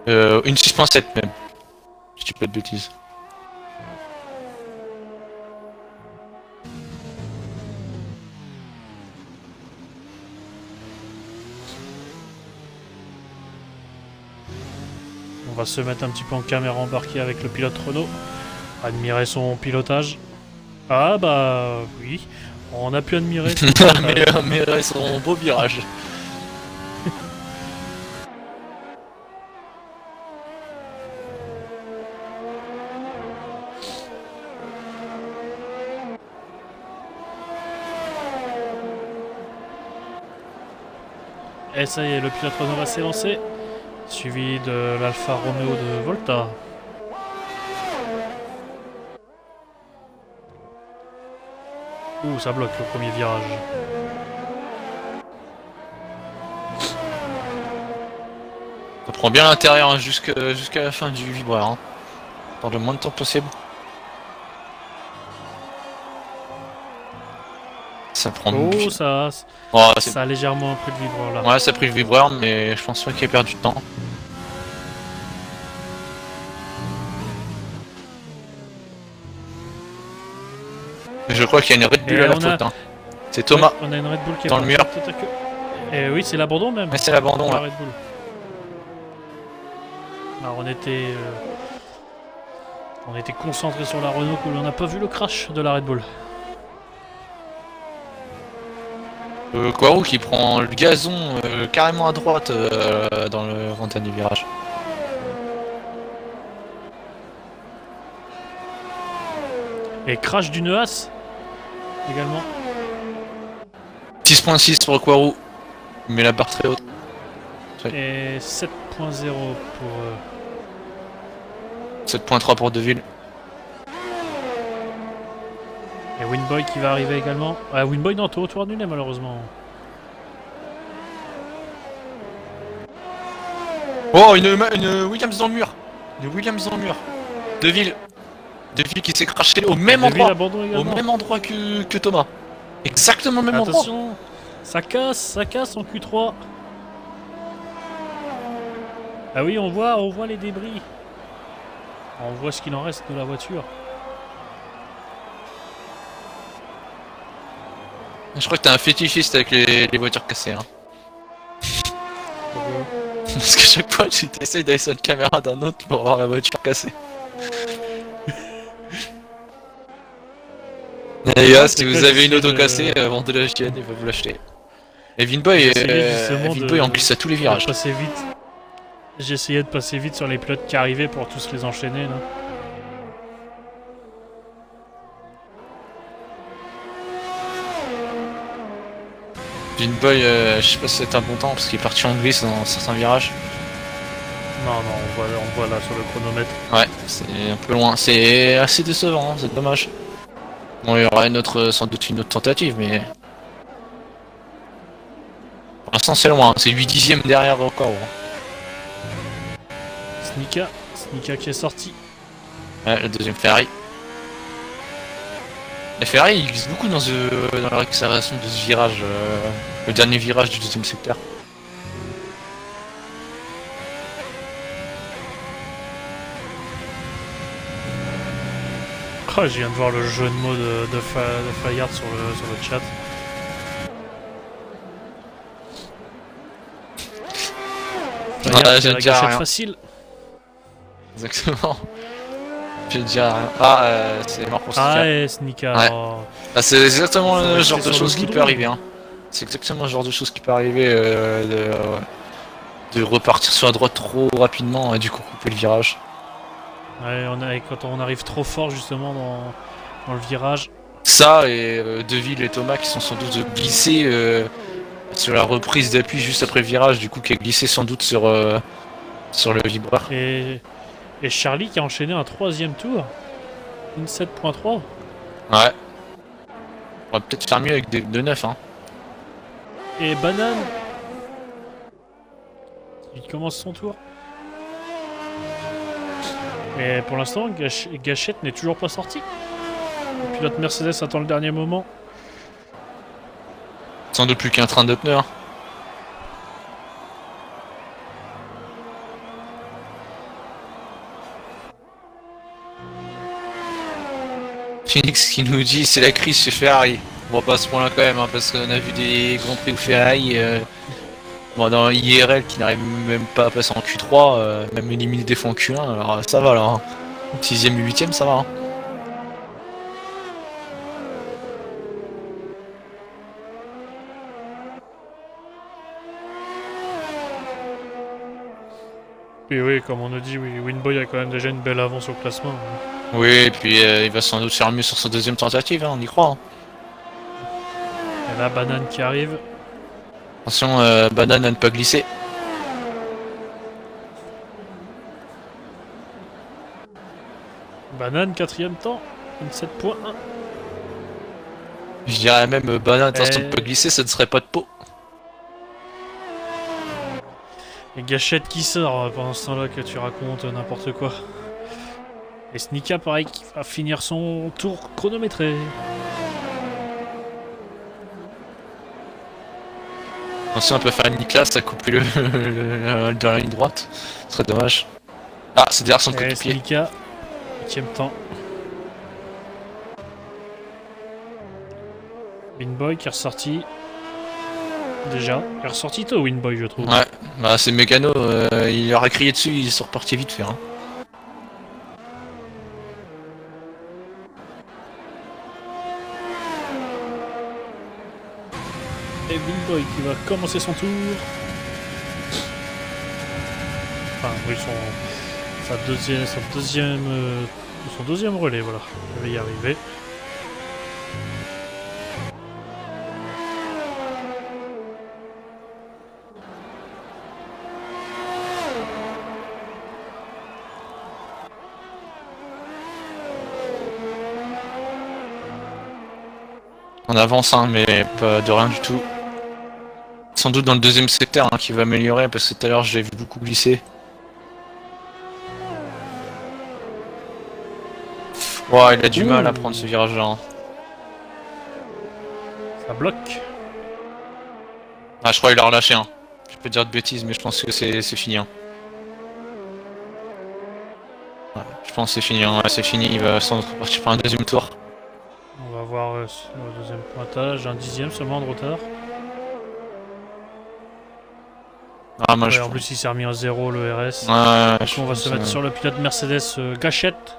Speaker 2: Une 6.7 même. Si tu dis pas de bêtises.
Speaker 1: On va se mettre un petit peu en caméra embarquée avec le pilote Renault. Admirer son pilotage. Ah bah oui, on a pu admirer son pilotage.
Speaker 2: mais son beau virage.
Speaker 1: Et ça y est, le pilote Renault va s'élancer. Suivi de l'Alfa Romeo de Volta. Ouh, ça bloque le premier virage.
Speaker 2: On prend bien l'intérieur hein, jusqu'à la fin du vibreur. Hein. Dans le moins de temps possible. Ça prend
Speaker 1: Oh, ça a légèrement pris le vibreur là.
Speaker 2: Ouais, ça a pris le vibreur, mais je pense pas qu'il ait perdu de temps. Je crois qu'il y a une Red Bull à la faute. Hein. C'est Thomas.
Speaker 1: Ouais, on a une Red Bull qui est
Speaker 2: dans le mur.
Speaker 1: Et oui, c'est l'abandon même.
Speaker 2: Mais c'est l'abandon là.
Speaker 1: Red Bull. Alors on était concentré sur la Renault, que l'on n'a pas vu le crash de la Red Bull.
Speaker 2: Quarou qui prend le gazon carrément à droite dans le dernier virage.
Speaker 1: Et crash d'une Haas également.
Speaker 2: 6.6 pour Quarou, mais la barre très haute.
Speaker 1: Et 7.0 pour...
Speaker 2: 7.3 pour Deville.
Speaker 1: Et Winboy qui va arriver également. Ah, Winboy non, tour annulé malheureusement.
Speaker 2: Oh, une Williams dans le mur. Une Williams dans le mur. Deville qui s'est craché au même endroit. Au même endroit que Thomas. Exactement le même endroit.
Speaker 1: Attention, ça casse en Q3. Ah oui, on voit les débris. On voit ce qu'il en reste de la voiture.
Speaker 2: Je crois que t'es un fétichiste avec les voitures cassées. Hein. Parce que chaque fois tu t'essayes d'aller sur une caméra d'un autre pour voir la voiture cassée. Les gars, si vous avez une auto cassée, vendez la chienne, il va vous l'acheter. Et Vinboy en glisse à tous les virages.
Speaker 1: J'ai essayé de passer vite sur les pilotes qui arrivaient pour tous les enchaîner là.
Speaker 2: Vinboy, je sais pas si c'est un bon temps parce qu'il est parti en glisse dans certains virages.
Speaker 1: Non, on voit là sur le chronomètre.
Speaker 2: Ouais, c'est un peu loin. C'est assez décevant, hein, c'est dommage. Bon, il y aura sans doute une autre tentative, mais... Pour l'instant, c'est loin. C'est 8 dixièmes derrière encore. Hein.
Speaker 1: Snika qui est sorti.
Speaker 2: Ouais, le deuxième Ferrari. La Ferrari, il glisse beaucoup dans l'accélération de ce virage. Le dernier virage du deuxième secteur.
Speaker 1: Oh, je viens de voir le jeu de mots de Fayard sur le chat.
Speaker 2: Fayard, j'ai déjà rien.
Speaker 1: Facile.
Speaker 2: Exactement. J'ai déjà rien. Ah, c'est mort pour Snika.
Speaker 1: Ah, et Snika.
Speaker 2: Ouais.
Speaker 1: Oh.
Speaker 2: Ah, c'est exactement le genre de choses qui peut arriver. Hein. C'est exactement le genre de choses qui peut arriver de repartir sur la droite trop rapidement et du coup couper le virage.
Speaker 1: Ouais, quand on arrive trop fort justement dans le virage.
Speaker 2: Ça et Deville et Thomas qui sont sans doute glissés sur la reprise d'appui juste après le virage, du coup qui a glissé sans doute sur le vibreur.
Speaker 1: Et Charlie qui a enchaîné un troisième tour. Une 7.3.
Speaker 2: Ouais. On va peut-être faire mieux avec des 2.9 hein.
Speaker 1: Et Banane. Il commence son tour. Et pour l'instant, Gachette n'est toujours pas sorti. Le pilote Mercedes attend le dernier moment.
Speaker 2: Sans doute plus qu'un train de pneus. Hein. Phoenix qui nous dit c'est la crise chez Ferrari. Bon, pas à ce point-là quand même, hein, parce qu'on a vu des Grands Prix où Ferrari, bon, dans IRL qui n'arrive même pas à passer en Q3, même éliminer des fois en Q1, alors ça va là. Hein. 6ème et 8ème, ça va. Hein.
Speaker 1: Et oui, comme on a dit, oui, Winboy a quand même déjà une belle avance au classement.
Speaker 2: Oui, et puis il va sans doute faire mieux sur sa deuxième tentative, hein, on y croit. Hein.
Speaker 1: Et là, Banane qui arrive.
Speaker 2: Attention, Banane à ne pas glisser.
Speaker 1: Banane, 4ème temps, 27.1.
Speaker 2: Je dirais même Banane, attention de ne pas glisser, ça ne serait pas de peau.
Speaker 1: Et Gâchette qui sort pendant ce temps-là que tu racontes n'importe quoi. Et Snika, pareil, qui va finir son tour chronométré.
Speaker 2: Attention, on peut faire une classe à couper dans la ligne droite. Ce serait dommage. Ah, c'est derrière son coéquipier.
Speaker 1: Snika, 8ème temps. Winboy qui est ressorti. Déjà, il est ressorti tôt, Winboy, je trouve.
Speaker 2: Ouais, bah c'est Mécano, il leur a crié dessus, ils sont repartis vite fait. Hein.
Speaker 1: Et Winboy qui va commencer son tour. Enfin, oui, son deuxième relais, voilà. Il va y arriver.
Speaker 2: On avance, hein, mais pas de rien du tout. Sans doute dans le deuxième secteur hein, qui va améliorer, parce que tout à l'heure j'ai vu beaucoup glisser. Ouah, il a du mal à prendre ce virage-là. Hein.
Speaker 1: Ça bloque.
Speaker 2: Ah, je crois qu'il a relâché. Hein. Je peux dire de bêtises, mais je pense que c'est fini. Hein. Ouais, je pense que c'est fini, hein. Ouais, c'est fini. Il va sans doute repartir pour un deuxième tour.
Speaker 1: On va voir le deuxième pointage. Un 10ème seulement de retard.
Speaker 2: Ah, moi,
Speaker 1: Ouais, en plus, il s'est remis à 0 le RS.
Speaker 2: Ouais,
Speaker 1: on va se mettre sur le pilote Mercedes Gâchette.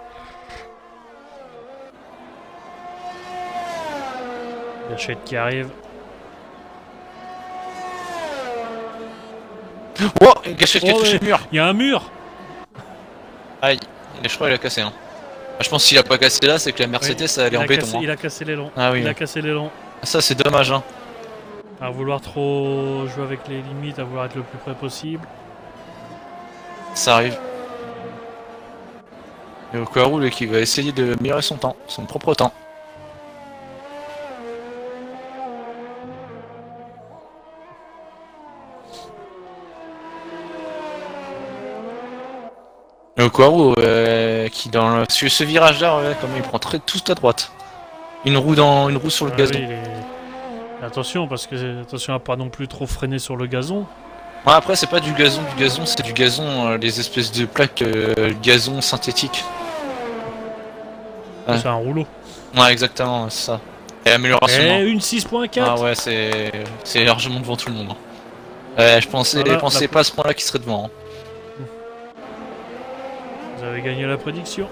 Speaker 1: Gâchette qui arrive.
Speaker 2: Oh, Gâchette qui a touché le mur.
Speaker 1: Il y a un mur.
Speaker 2: Aïe, je crois qu'il a cassé. Hein. Je pense que s'il a pas cassé là, c'est que la Mercedes elle est en béton. Hein.
Speaker 1: Il a cassé l'aileron.
Speaker 2: Ah oui.
Speaker 1: Il a cassé l'aileron.
Speaker 2: Ça c'est dommage. Hein.
Speaker 1: À vouloir trop jouer avec les limites, à vouloir être le plus près possible.
Speaker 2: Ça arrive. Et Okaru qui va essayer de améliorer son temps, son propre temps. Et Okaru qui dans ce virage là, comme il prend tout à droite. Une roue sur le gazon.
Speaker 1: Oui, attention parce que attention à pas non plus trop freiner sur le gazon.
Speaker 2: Ouais, après c'est pas du gazon, c'est du gazon, les espèces de plaques gazon synthétique.
Speaker 1: Ouais. C'est un rouleau.
Speaker 2: Ouais exactement, c'est ça. Et amélioration.
Speaker 1: Et une 6.4.
Speaker 2: Ah ouais, c'est largement devant tout le monde. Je pensais pas à ce point-là qu'il serait devant. Hein.
Speaker 1: Vous avez gagné la prédiction.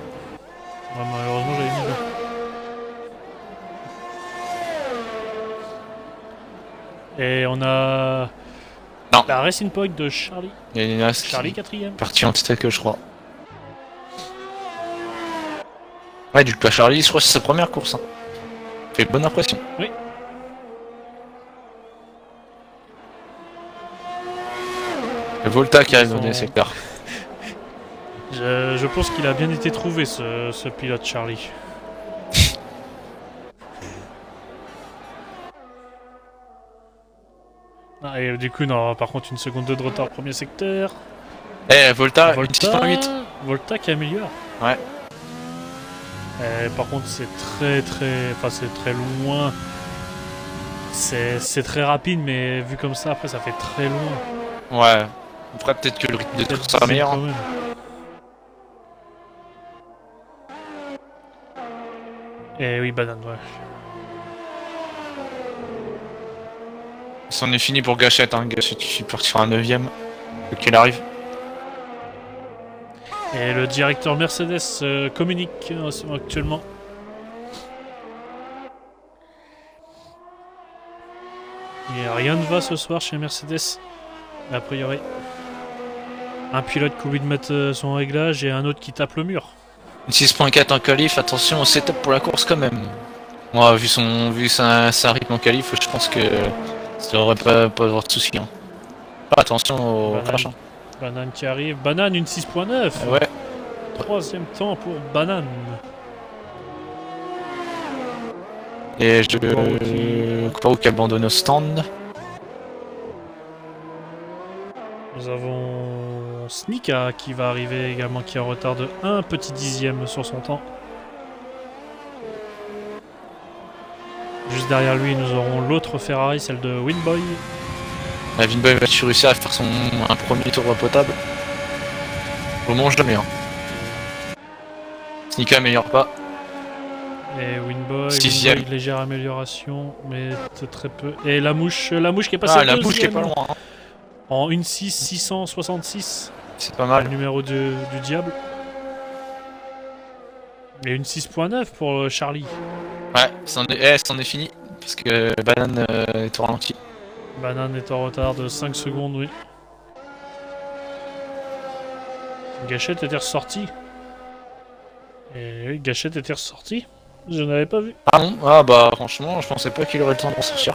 Speaker 1: Ouais, malheureusement j'avais mis là. Et on a
Speaker 2: non.
Speaker 1: La Racing Point de Charlie.
Speaker 2: Charlie
Speaker 1: 4ème.
Speaker 2: Parti anti-tackle je crois. Ouais, du coup Charlie, je crois que c'est sa première course. Hein. Fait une bonne impression.
Speaker 1: Oui.
Speaker 2: Le Volta qui arrive dans les secteurs.
Speaker 1: Je pense qu'il a bien été trouvé ce pilote Charlie. Ah, et du coup, non, par contre, une seconde de retard, premier secteur.
Speaker 2: Volta 6.8.
Speaker 1: Volta qui améliore.
Speaker 2: Ouais.
Speaker 1: Par contre, c'est très loin. C'est très rapide, mais vu comme ça, après, ça fait très loin.
Speaker 2: Ouais. Après, peut-être que le rythme de tour sera
Speaker 1: C'est
Speaker 2: meilleur.
Speaker 1: quand même. Et oui, banane, ouais.
Speaker 2: C'en est fini pour Gachette, hein. Gachette qui partira un 9ème. Quoi qu'il arrive.
Speaker 1: Et le directeur Mercedes communique actuellement. Et rien ne va ce soir chez Mercedes, a priori. Un pilote qui oublie de mettre son réglage et un autre qui tape le mur.
Speaker 2: 6.4 en qualif, attention au setup pour la course quand même. Moi, vu sa rythme en qualif, je pense que ça devrait pas avoir de soucis. Hein. Ah, attention au crash. Hein.
Speaker 1: Banane qui arrive. Banane, une 6.9.
Speaker 2: Ouais.
Speaker 1: Troisième temps pour Banane.
Speaker 2: Et je crois qui abandonne au stand.
Speaker 1: Nous avons Snika qui va arriver également, qui est en retard de 1 petit dixième sur son temps. Juste derrière lui, nous aurons l'autre Ferrari, celle de Winboy.
Speaker 2: Winboy va réussir à faire un premier tour potable. Au moment jamais. Hein. Snika améliore pas.
Speaker 1: Et Winboy, légère amélioration, mais très peu. Et la mouche qui est passée
Speaker 2: la mouche qui est pas loin. Hein.
Speaker 1: En 1.6 666.
Speaker 2: C'est pas mal.
Speaker 1: Le numéro du diable. Et une 6.9 pour Charlie.
Speaker 2: Ouais, c'en est fini. Parce que Banane est au ralenti.
Speaker 1: Banane est en retard de 5 secondes, oui. Gachette était ressorti. Et oui, Gachette était ressorti. Je n'avais pas vu.
Speaker 2: Ah bon? Ah bah franchement, je pensais pas qu'il aurait le temps de sortir.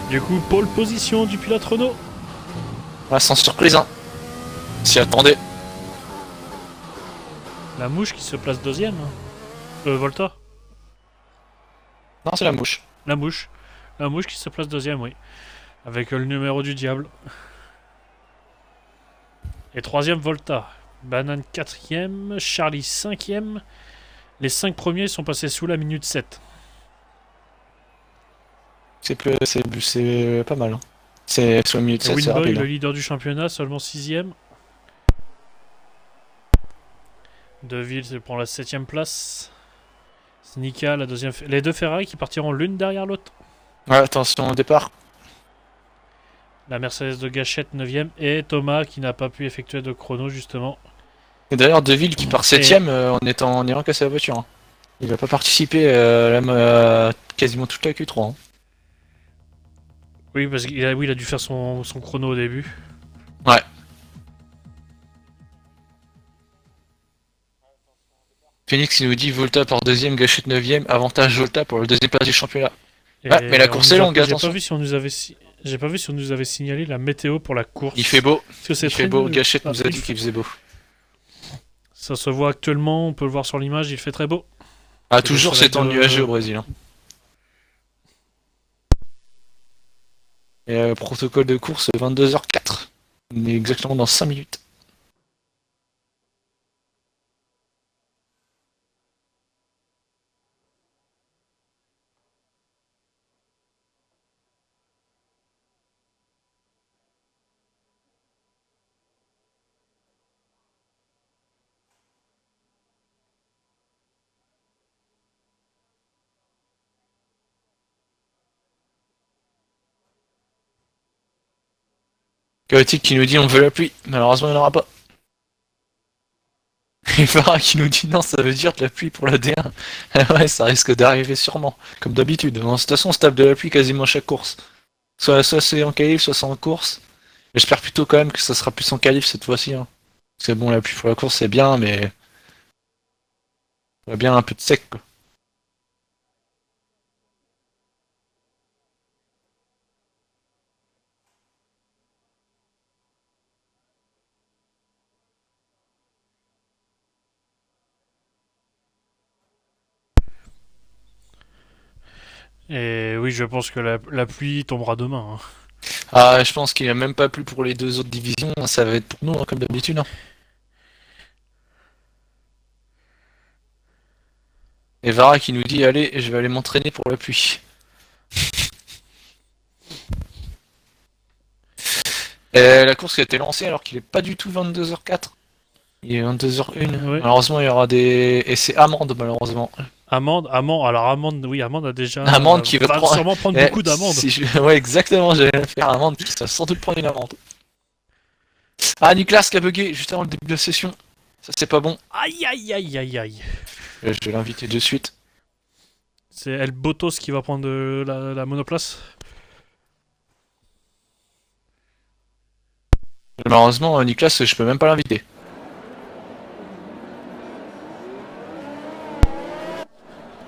Speaker 1: Du coup, pole position du pilote Renault.
Speaker 2: Ah, sans surprise, hein. S'y attendait.
Speaker 1: La mouche qui se place deuxième. Volta.
Speaker 2: Non, c'est la mouche.
Speaker 1: La mouche. La mouche qui se place deuxième, oui. Avec le numéro du diable. Et troisième, Volta. Banane quatrième. Charlie cinquième. Les 5 premiers sont passés sous la minute 7.
Speaker 2: C'est pas mal. Hein. C'est sur la minute 7, c'est
Speaker 1: Winboy,
Speaker 2: rapide.
Speaker 1: le leader du championnat, seulement 6ème. Deville se prend la 7ème place. Snika, la deuxième. Les deux Ferrari qui partiront l'une derrière l'autre.
Speaker 2: Ouais, attention au départ.
Speaker 1: La Mercedes de Gachette 9ème. Et Thomas qui n'a pas pu effectuer de chrono justement.
Speaker 2: Et d'ailleurs, Deville qui part 7ème en ayant cassé la voiture. Hein. Il va pas participer quasiment toute la Q3. Hein.
Speaker 1: Oui, parce qu'il a dû faire son chrono au début.
Speaker 2: Ouais. Phoenix il nous dit Volta par deuxième, Gachette 9ème, avantage Volta pour le deuxième place du championnat. Ouais, mais la course est longue, attention.
Speaker 1: J'ai pas vu si on nous avait signalé la météo pour la course.
Speaker 2: Il fait beau.
Speaker 1: Il
Speaker 2: fait beau. Gachette nous a dit qu'il faisait beau.
Speaker 1: Ça se voit actuellement, on peut le voir sur l'image, il fait très beau.
Speaker 2: Ah, toujours c'est en nuageux au Brésil. Hein. Et protocole de course 22h04. On est exactement dans 5 minutes. Chaotique qui nous dit on veut la pluie. Malheureusement il n'y en aura pas. Et Farah qui nous dit non, ça veut dire de la pluie pour la D1. Ouais, ça risque d'arriver sûrement, comme d'habitude. De toute façon, on se tape de la pluie quasiment chaque course. Soit c'est en qualif, soit c'est en course. J'espère plutôt quand même que ça sera plus en qualif cette fois-ci. Hein. Parce que bon, la pluie pour la course c'est bien, mais... Il y a bien un peu de sec, quoi.
Speaker 1: Et oui, je pense que la pluie tombera demain. Hein.
Speaker 2: Ah, je pense qu'il n'y a même pas plu pour les deux autres divisions. Ça va être pour nous, hein, comme d'habitude. Hein. Et Vara qui nous dit allez, je vais aller m'entraîner pour la pluie. Et la course qui a été lancée alors qu'il est pas du tout 22h04. Il est 22h01.
Speaker 1: Ouais.
Speaker 2: Malheureusement, il y aura des. Et c'est amende, malheureusement.
Speaker 1: Amande, alors Amande, oui, Amande a déjà.
Speaker 2: Amende qui va prendre.
Speaker 1: sûrement prendre
Speaker 2: Eh,
Speaker 1: beaucoup d'amendes.
Speaker 2: Ouais, exactement, j'allais faire amende qui va sans doute prendre une amende. Ah, Nicolas qui a bugué juste avant le début de la session. Ça, c'est pas bon.
Speaker 1: Aïe, aïe, aïe, aïe, aïe.
Speaker 2: Je vais l'inviter de suite.
Speaker 1: C'est El Botos qui va prendre la monoplace.
Speaker 2: Malheureusement, Nicolas, je peux même pas l'inviter.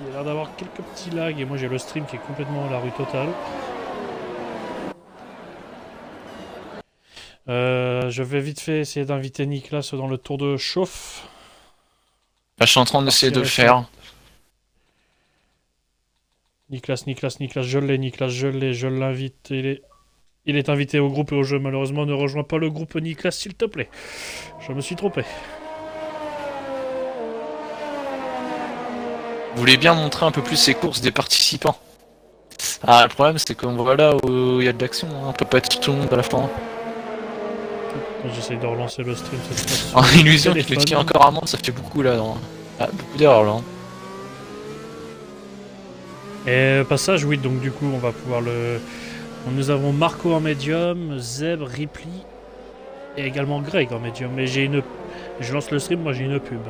Speaker 1: Il a l'air d'avoir quelques petits lags et moi j'ai le stream qui est complètement à la rue totale. Je vais vite fait essayer d'inviter Nicolas dans le tour de chauffe.
Speaker 2: Là, je suis en train d'essayer de le faire.
Speaker 1: Nicolas, je l'ai, je l'invite. Il est invité au groupe et au jeu. Malheureusement, ne rejoins pas le groupe Nicolas, s'il te plaît. Je me suis trompé.
Speaker 2: Vous voulez bien montrer un peu plus ces courses des participants. Ah, le problème, c'est qu'on voit là où il y a de l'action. Hein. On peut pas être tout le monde à la fois.
Speaker 1: J'essaye de relancer le stream cette fois.
Speaker 2: En illusion, qui le tient encore amende, ça fait beaucoup là. Non. Ah, beaucoup d'erreurs là. Hein.
Speaker 1: Et passage, oui, donc du coup, on va pouvoir le. Nous avons Marco en médium, Zeb, Ripley et également Greg en médium. Mais j'ai une. Je lance le stream, moi j'ai une pub.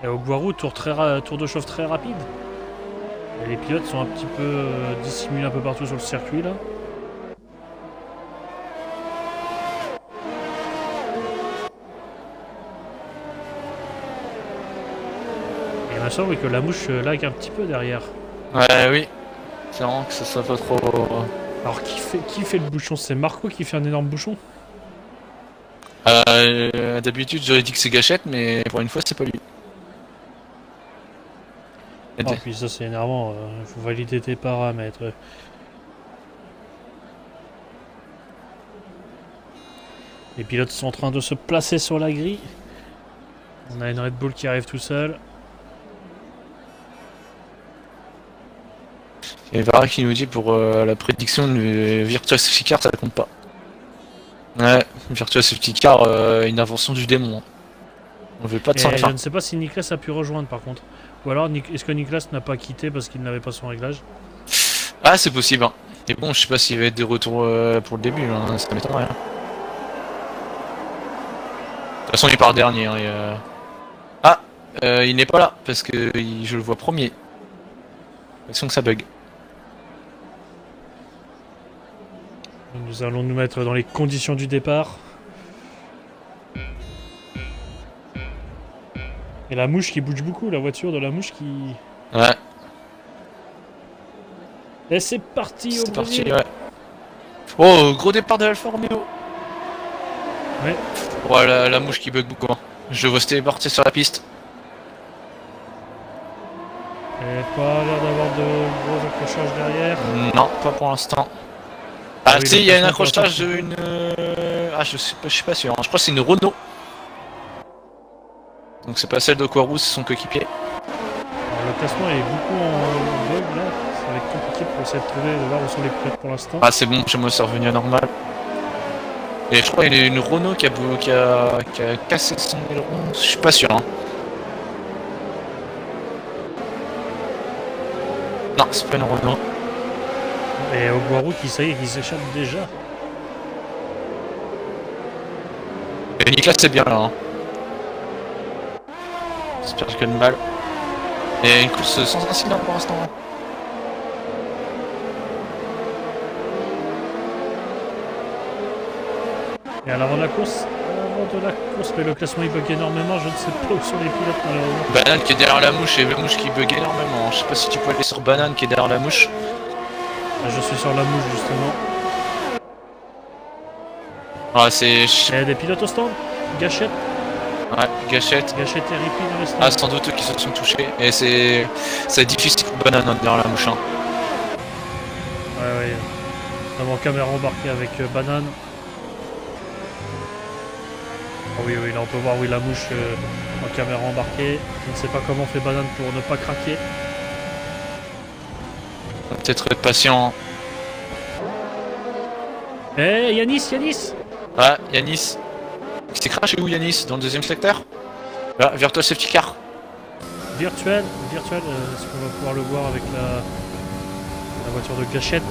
Speaker 1: Et au Guarou, tour de chauffe très rapide. Et les pilotes sont un petit peu dissimulés un peu partout sur le circuit là. Et il me semble que la mouche lag un petit peu derrière.
Speaker 2: Ouais, oui. C'est vraiment que ça soit pas trop.
Speaker 1: Alors qui fait le bouchon? C'est Marco qui fait un énorme bouchon?
Speaker 2: D'habitude, j'aurais dit que c'est Gâchette, mais pour une fois, c'est pas lui.
Speaker 1: Ah, puis ça c'est énervant, il faut valider tes paramètres. Les pilotes sont en train de se placer sur la grille. On a une Red Bull qui arrive tout seul.
Speaker 2: Et Vara qui nous dit pour la prédiction de Virtua Safety Car, ça compte pas. Ouais, Virtua Safety Car, une invention du démon. Hein. On veut pas de
Speaker 1: Et
Speaker 2: sang
Speaker 1: je ne sais pas si Nicolas a pu rejoindre par contre. Ou alors est-ce que Nicolas n'a pas quitté parce qu'il n'avait pas son réglage?
Speaker 2: Ah, c'est possible. Hein. Et bon, je sais pas s'il va être des retours pour le début, hein, ça m'étonnerait. Hein. De toute façon, il part dernier. Hein, et, Ah, il n'est pas là parce que je le vois premier. J'ai l'impression que ça bug.
Speaker 1: Nous allons nous mettre dans les conditions du départ. Et la mouche qui bouge beaucoup, la voiture de la mouche qui...
Speaker 2: Ouais.
Speaker 1: Et c'est parti au
Speaker 2: C'est parti,
Speaker 1: Brésil.
Speaker 2: ouais. Oh, gros départ de l'Alfa Romeo.
Speaker 1: Ouais.
Speaker 2: Ouais, la mouche qui bug beaucoup. Hein. Je le vois se téléporter sur la piste.
Speaker 1: Et pas l'air d'avoir de gros accrochages derrière.
Speaker 2: Non, pas pour l'instant. Ah,
Speaker 1: oui,
Speaker 2: si, il y a un
Speaker 1: l'impression
Speaker 2: accrochage
Speaker 1: pour
Speaker 2: d'une. Ah, je suis pas sûr. Hein. Je crois que c'est une Renault. Donc c'est pas celle de Quarous, c'est son coéquipier.
Speaker 1: Alors, le classement est beaucoup en bug là. Ça va être compliqué pour essayer de trouver, de voir où sont les pilotes pour l'instant.
Speaker 2: Ah, c'est bon, chez moi c'est revenu à normal. Et je crois qu'il y a une Renault qui a cassé son aileron. Je suis pas sûr. Hein. Non, c'est pas une Renault.
Speaker 1: Et Oguaru qui, ça y est, qui s'échappe déjà.
Speaker 2: Et Nicolas c'est bien là. Hein. J'espère que j'ai de mal. Et une course sans incident pour l'instant. Hein.
Speaker 1: Et à l'avant de la course, mais le classement il bug énormément, je ne sais pas où sont les pilotes malheureusement.
Speaker 2: Banane qui est derrière la mouche et la mouche qui bug énormément. Je sais pas si tu peux aller sur Banane qui est derrière la mouche.
Speaker 1: Je suis sur la mouche justement.
Speaker 2: Ouais, c'est.
Speaker 1: Et des pilotes au stand. Gâchette.
Speaker 2: Ouais, Gâchette.
Speaker 1: Gâchette et Ripley dans les stands.
Speaker 2: Ah, sans doute qui se sont touchés. Et c'est difficile pour Banane hein, derrière la mouche. Hein.
Speaker 1: Ouais. Notamment caméra embarquée avec Banane. Ah oui, oui, là on peut voir oui, la mouche en caméra embarquée. Je ne sais pas comment fait Banane pour ne pas craquer.
Speaker 2: On va peut-être être patient.
Speaker 1: Eh, Yanis, Yanis!
Speaker 2: Ah, Yanis. Il s'est craché où Yanis? Dans le deuxième secteur? Là, Virtual Safety Car.
Speaker 1: Virtuel, est-ce qu'on va pouvoir le voir avec la voiture de Gâchette?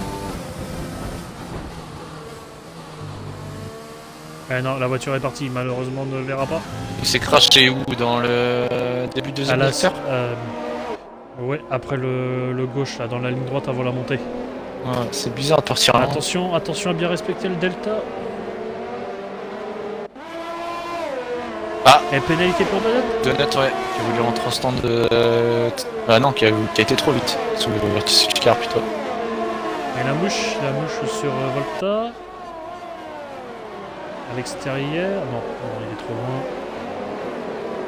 Speaker 1: Eh non, la voiture est partie, malheureusement on ne le verra pas.
Speaker 2: Il s'est craché où? Dans le début de deuxième secteur?
Speaker 1: Ouais, après le gauche, là, dans la ligne droite avant la montée.
Speaker 2: Ouais, c'est bizarre de partir là.
Speaker 1: Attention, attention à bien respecter le delta.
Speaker 2: Ah!
Speaker 1: Et pénalité pour Donut.
Speaker 2: Donut, ouais, qui a voulu rentrer en stand de... Ah non, qui a été trop vite. Sous le Virtual Safety Car plutôt.
Speaker 1: Et la mouche sur Volta. À l'extérieur. Non, il est trop loin.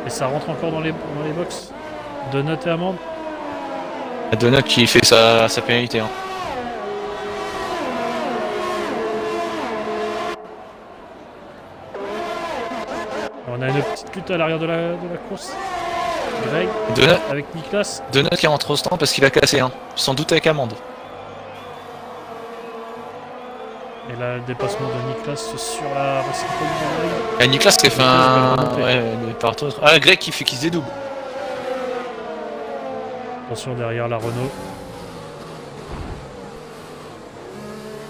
Speaker 1: Et ça rentre encore dans les box. Donut et amende.
Speaker 2: Donut qui fait sa pénalité. Hein.
Speaker 1: On a une petite lutte à l'arrière de la course. Greg
Speaker 2: Donut,
Speaker 1: avec Niklas.
Speaker 2: Donut qui rentre au stand parce qu'il a cassé un. Sans doute avec amende.
Speaker 1: Et là, le dépassement de Niklas sur la Racing Point de Greg.
Speaker 2: Et Niklas qui a fait un...
Speaker 1: Ouais,
Speaker 2: Ah, Greg qui se dédouble.
Speaker 1: Attention derrière la Renault.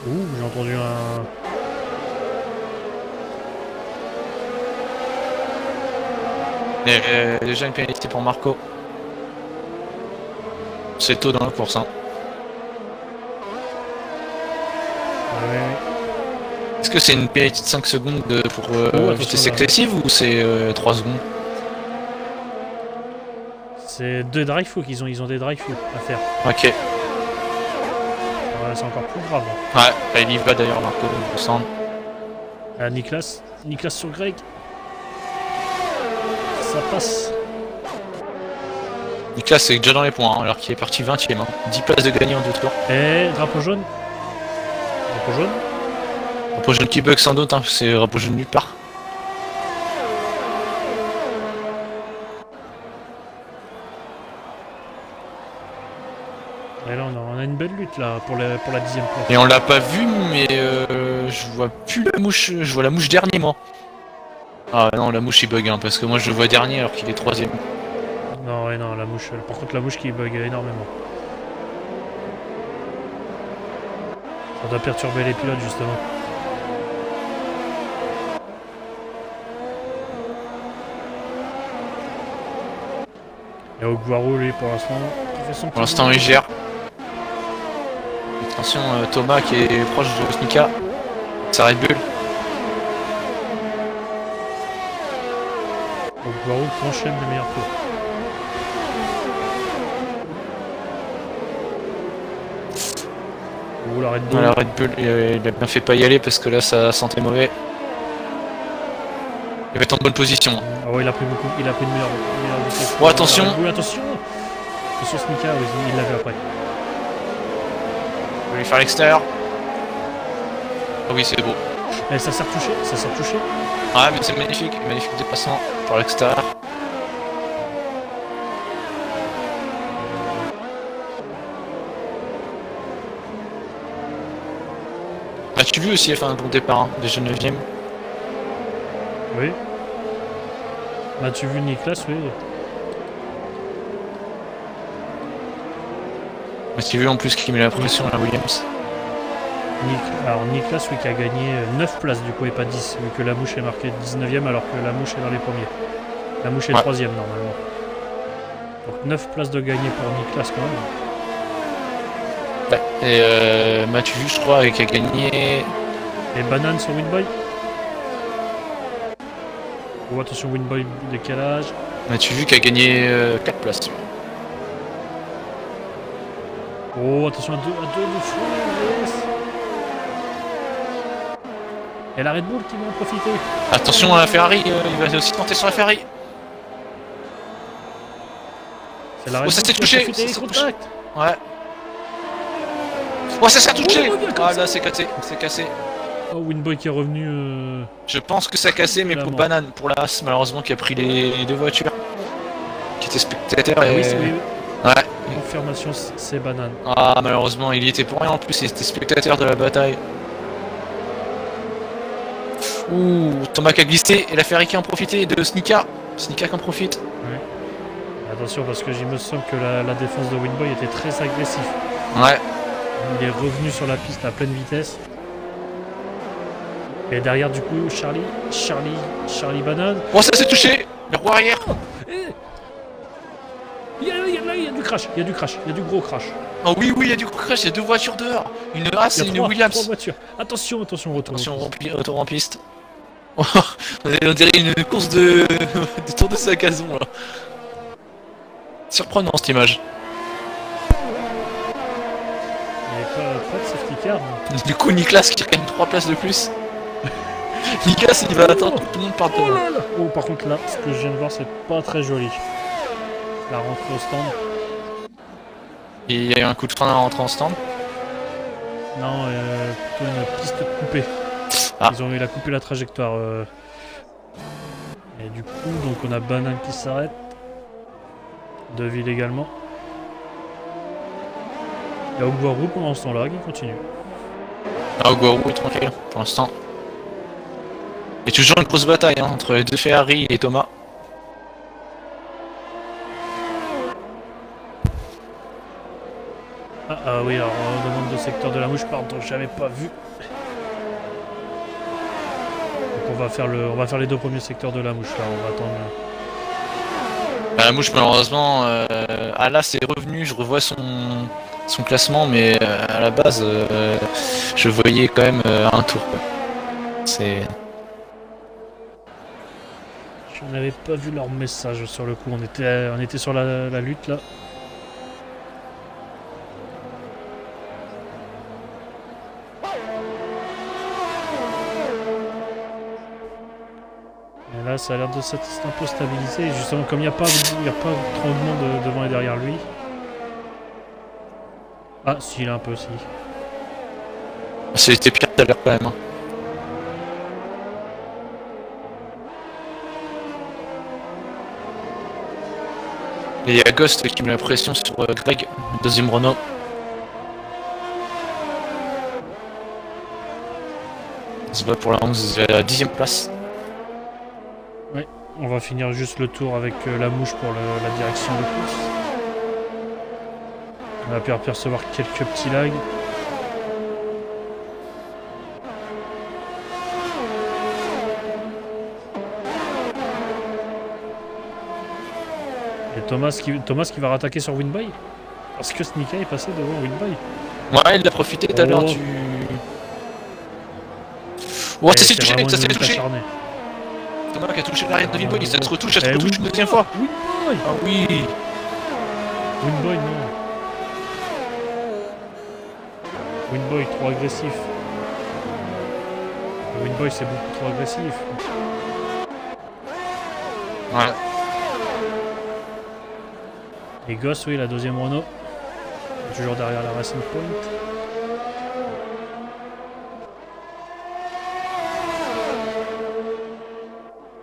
Speaker 1: Ouh, j'ai entendu un...
Speaker 2: Et déjà une pénalité pour Marco. C'est tôt dans la course. Hein.
Speaker 1: Ouais.
Speaker 2: Est-ce que c'est une pénalité de 5 secondes pour vitesse
Speaker 1: là.
Speaker 2: excessive ou c'est 3 secondes?
Speaker 1: C'est 2 drive-through qu'ils ont. Ils ont des drive-through à faire.
Speaker 2: Ok.
Speaker 1: Ouais, c'est encore plus grave.
Speaker 2: Ouais, il y va d'ailleurs Marco, il me semble.
Speaker 1: Ah, Niklas sur Greg. Ça passe.
Speaker 2: Niklas est déjà dans les points, hein, alors qu'il est parti 20ème. Hein. 10 places de gagné en 2 tours.
Speaker 1: Et drapeau jaune. Drapeau jaune.
Speaker 2: Drapeau jaune qui bug sans doute, hein, c'est drapeau jaune nulle part.
Speaker 1: Et là, on a une belle lutte là pour la 10ème place.
Speaker 2: Et on l'a pas vu, mais je vois plus la mouche. Je vois la mouche dernier, moi. Ah non, la mouche il bug, hein, parce que moi je le vois dernier alors qu'il est 3ème.
Speaker 1: Non, ouais, non, la mouche. Par contre, la mouche qui bug énormément. Ça doit perturber les pilotes justement. Et Oguaro, lui, pour l'instant, il fait son
Speaker 2: Pour l'instant, il gère. Attention, Thomas qui est proche de Snika. Ça Red Bull.
Speaker 1: Oguaro qui enchaîne le meilleur tour. Oh, la Red Bull.
Speaker 2: La Red Bull, il a bien fait pas y aller parce que là ça sentait mauvais. Il va être en bonne position.
Speaker 1: Ah ouais, il a pris une meilleure vitesse.
Speaker 2: Oh, attention.
Speaker 1: Oui, attention. Attention Snika, oui, il l'a vu après.
Speaker 2: Il va lui faire l'extérieur. Ah oui, c'est beau.
Speaker 1: Et ça s'est retouché,
Speaker 2: Ouais, mais c'est magnifique dépassement par l'extérieur. Bah, tu vu aussi, il a fait un bon départ, hein, déjà 9ème.
Speaker 1: Oui. Bah, tu vu Niklas, oui.
Speaker 2: Mais tu vu en plus qu'il met la pression à la Williams.
Speaker 1: Alors Niklas, oui, qui a gagné 9 places du coup et pas 10, vu que la mouche est marquée 19ème alors que la mouche est dans les premiers. La mouche est 3ème normalement. Donc 9 places de gagné pour Niklas quand même.
Speaker 2: Ouais. Et Mathieu, je crois, qui a gagné.
Speaker 1: Et Banane sur Winboy. Oh, attention, Winboy, décalage.
Speaker 2: Mathieu qui a gagné 4 places.
Speaker 1: Oh, attention à deux de fou. Yes. Et la Red Bull qui va en profiter.
Speaker 2: Attention à la Ferrari, il va aussi tenter sur la Ferrari.
Speaker 1: C'est la Red
Speaker 2: Oh, ça
Speaker 1: Bull
Speaker 2: s'est
Speaker 1: qui
Speaker 2: touché,
Speaker 1: a profité des
Speaker 2: ça s'est
Speaker 1: contacts.
Speaker 2: Ouais. Oh, ça s'est touché.
Speaker 1: Oh,
Speaker 2: Ah là, c'est cassé, c'est cassé.
Speaker 1: Oh, Winboy qui est revenu.
Speaker 2: Je pense que ça a cassé, mais pour
Speaker 1: Clairement.
Speaker 2: Banane, pour l'As, malheureusement, qui a pris les deux voitures. Qui était spectateur
Speaker 1: Ah
Speaker 2: et.
Speaker 1: oui, oui,
Speaker 2: Ouais.
Speaker 1: confirmation, c'est banane.
Speaker 2: Ah, malheureusement, il y était pour rien en plus, il était spectateur de la bataille. Ouh, Thomas qui a glissé et la Ferrari qui en profité de Snika. Snika qui en profite.
Speaker 1: Ouais. Attention, parce que il me semble que la défense de Winboy était très agressive.
Speaker 2: Ouais.
Speaker 1: Il est revenu sur la piste à pleine vitesse. Et derrière, du coup, Charlie Banane.
Speaker 2: Bon, ça s'est touché. Le roi arrière.
Speaker 1: Eh, il y a du crash, il y a du gros crash.
Speaker 2: Oh oui, oui, il y a du crash, il y a deux voitures dehors. Une Haas
Speaker 1: Il
Speaker 2: et
Speaker 1: y a
Speaker 2: une
Speaker 1: trois
Speaker 2: Williams.
Speaker 1: voitures. Attention, retour.
Speaker 2: Attention, retour en piste. On dirait une course de tour de sac à là. Surprenant cette image.
Speaker 1: Il n'y avait pas de safety car.
Speaker 2: Du coup, Niklas qui gagne 3 places de plus. Niklas, il va attendre que tout le monde parte
Speaker 1: Oh
Speaker 2: devant.
Speaker 1: là là. Oh, par contre, là, ce que je viens de voir, c'est pas très joli. La rentrée au stand.
Speaker 2: Et il y a eu un coup de frein à rentrer en stand.
Speaker 1: Non, plutôt une piste coupée.
Speaker 2: Ah.
Speaker 1: Il a coupé la trajectoire. Et du coup, donc on a Banane qui s'arrête. Deville également. Il y a Ogwaru pendant ce temps-là qui continue.
Speaker 2: Ah, Ogwaru est tranquille pour l'instant. Il y a toujours une grosse bataille hein, entre les deux Ferrari et Thomas.
Speaker 1: Ah oui, alors on demande de secteur de la mouche, pardon, j'avais pas vu. Donc on va faire les deux premiers secteurs de la mouche là, on va attendre.
Speaker 2: La mouche malheureusement, là c'est revenu, je revois son classement, mais à la base, je voyais quand même un tour. Quoi. C'est.
Speaker 1: Je n'avais pas vu leur message sur le coup, on était sur la lutte là. Et là ça a l'air de s'être un peu stabilisé, et justement comme il n'y a pas trop de monde devant et derrière lui. Ah si, il a un peu si.
Speaker 2: C'était pire tout à l'heure quand même. Hein. Et il y a Ghost qui met la pression sur Greg, deuxième Renault. On se bat pour la 10ème place.
Speaker 1: On va finir juste le tour avec la mouche pour la direction de course. On a pu apercevoir quelques petits lags. Et Thomas qui va rattaquer sur Winboy. Parce que Snika est passé devant Winboy.
Speaker 2: Ouais, il a profité tout à l'heure
Speaker 1: Oh.
Speaker 2: du. Oh,
Speaker 1: Et
Speaker 2: ça s'est
Speaker 1: c'est
Speaker 2: touché,
Speaker 1: vraiment
Speaker 2: ça
Speaker 1: une
Speaker 2: s'est
Speaker 1: lutte
Speaker 2: touché.
Speaker 1: acharnée.
Speaker 2: Thomas qui a touché l'arrière de Winboy, ça se retouche, ça se
Speaker 1: Eh,
Speaker 2: retouche une deuxième fois.
Speaker 1: Winboy.
Speaker 2: Ah oui.
Speaker 1: Winboy, non. Winboy, trop agressif. Winboy, c'est beaucoup trop agressif.
Speaker 2: Ouais.
Speaker 1: Et Goss, oui, la deuxième Renault. Toujours derrière la Racing Point.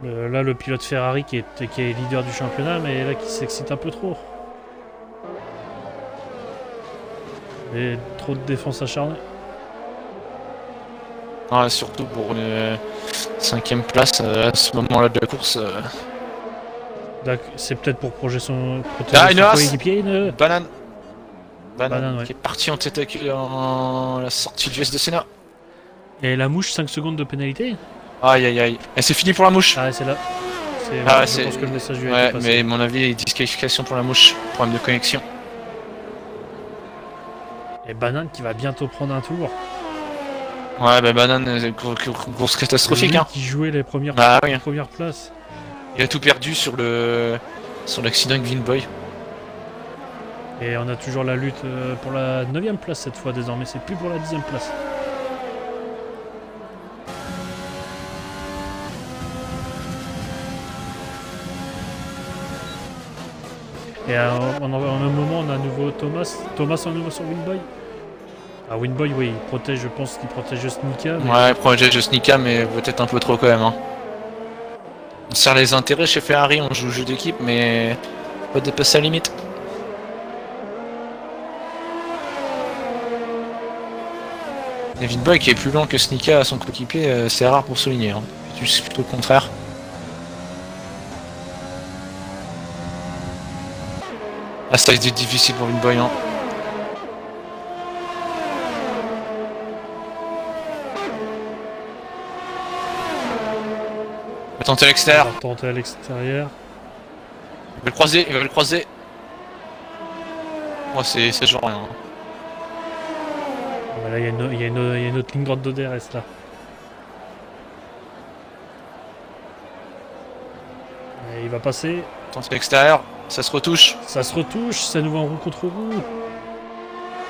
Speaker 1: Là, le pilote Ferrari qui est leader du championnat, mais là qui s'excite un peu trop. Et trop de défense acharnée.
Speaker 2: Ouais, surtout pour une 5ème place à ce moment-là de la course.
Speaker 1: C'est peut-être pour protéger son
Speaker 2: une Haas.
Speaker 1: coéquipier.
Speaker 2: Banane.
Speaker 1: Banane, ouais.
Speaker 2: Qui est parti en tête avec la sortie du S de Senna.
Speaker 1: Et la mouche, 5 secondes de pénalité.
Speaker 2: Aïe aïe aïe. Et c'est fini pour la mouche.
Speaker 1: Ah, c'est là. Je pense que le message lui a
Speaker 2: Ouais,
Speaker 1: été passé.
Speaker 2: mais à mon avis, disqualification pour la mouche. Problème de connexion.
Speaker 1: Et Banane qui va bientôt prendre un tour.
Speaker 2: Ouais, bah Banane, course catastrophique.
Speaker 1: Lui
Speaker 2: Hein.
Speaker 1: qui jouait les premières,
Speaker 2: Ah oui.
Speaker 1: les premières places.
Speaker 2: Il a tout perdu sur l'accident avec Vinboy.
Speaker 1: Et on a toujours la lutte pour la 9ème place cette fois désormais, c'est plus pour la 10ème place. Et en un moment, on a à nouveau Thomas à nouveau sur Winboy. Ah, Winboy, oui, il protège, je pense qu'il protège Snika. Mais...
Speaker 2: Ouais, projet de Snika, mais peut-être un peu trop quand même. Hein. On sert les intérêts chez Ferrari, on joue le jeu d'équipe, mais faut pas dépasser la limite. Et Winboy qui est plus lent que Snika à son coéquipier, c'est rare pour souligner. Hein. C'est plutôt le contraire. Ah, ça va être difficile pour Winboy. Hein. Il va tenter à l'extérieur.
Speaker 1: Il va tenter à l'extérieur.
Speaker 2: Il va le croiser, il va le croiser. Ouais, ça joue rien. Hein.
Speaker 1: Ah, bah là, il y a une autre ligne droite de DRS là. Et il va passer.
Speaker 2: Tente à l'extérieur, ça se retouche.
Speaker 1: Ça se retouche, c'est à nouveau en roue contre roue.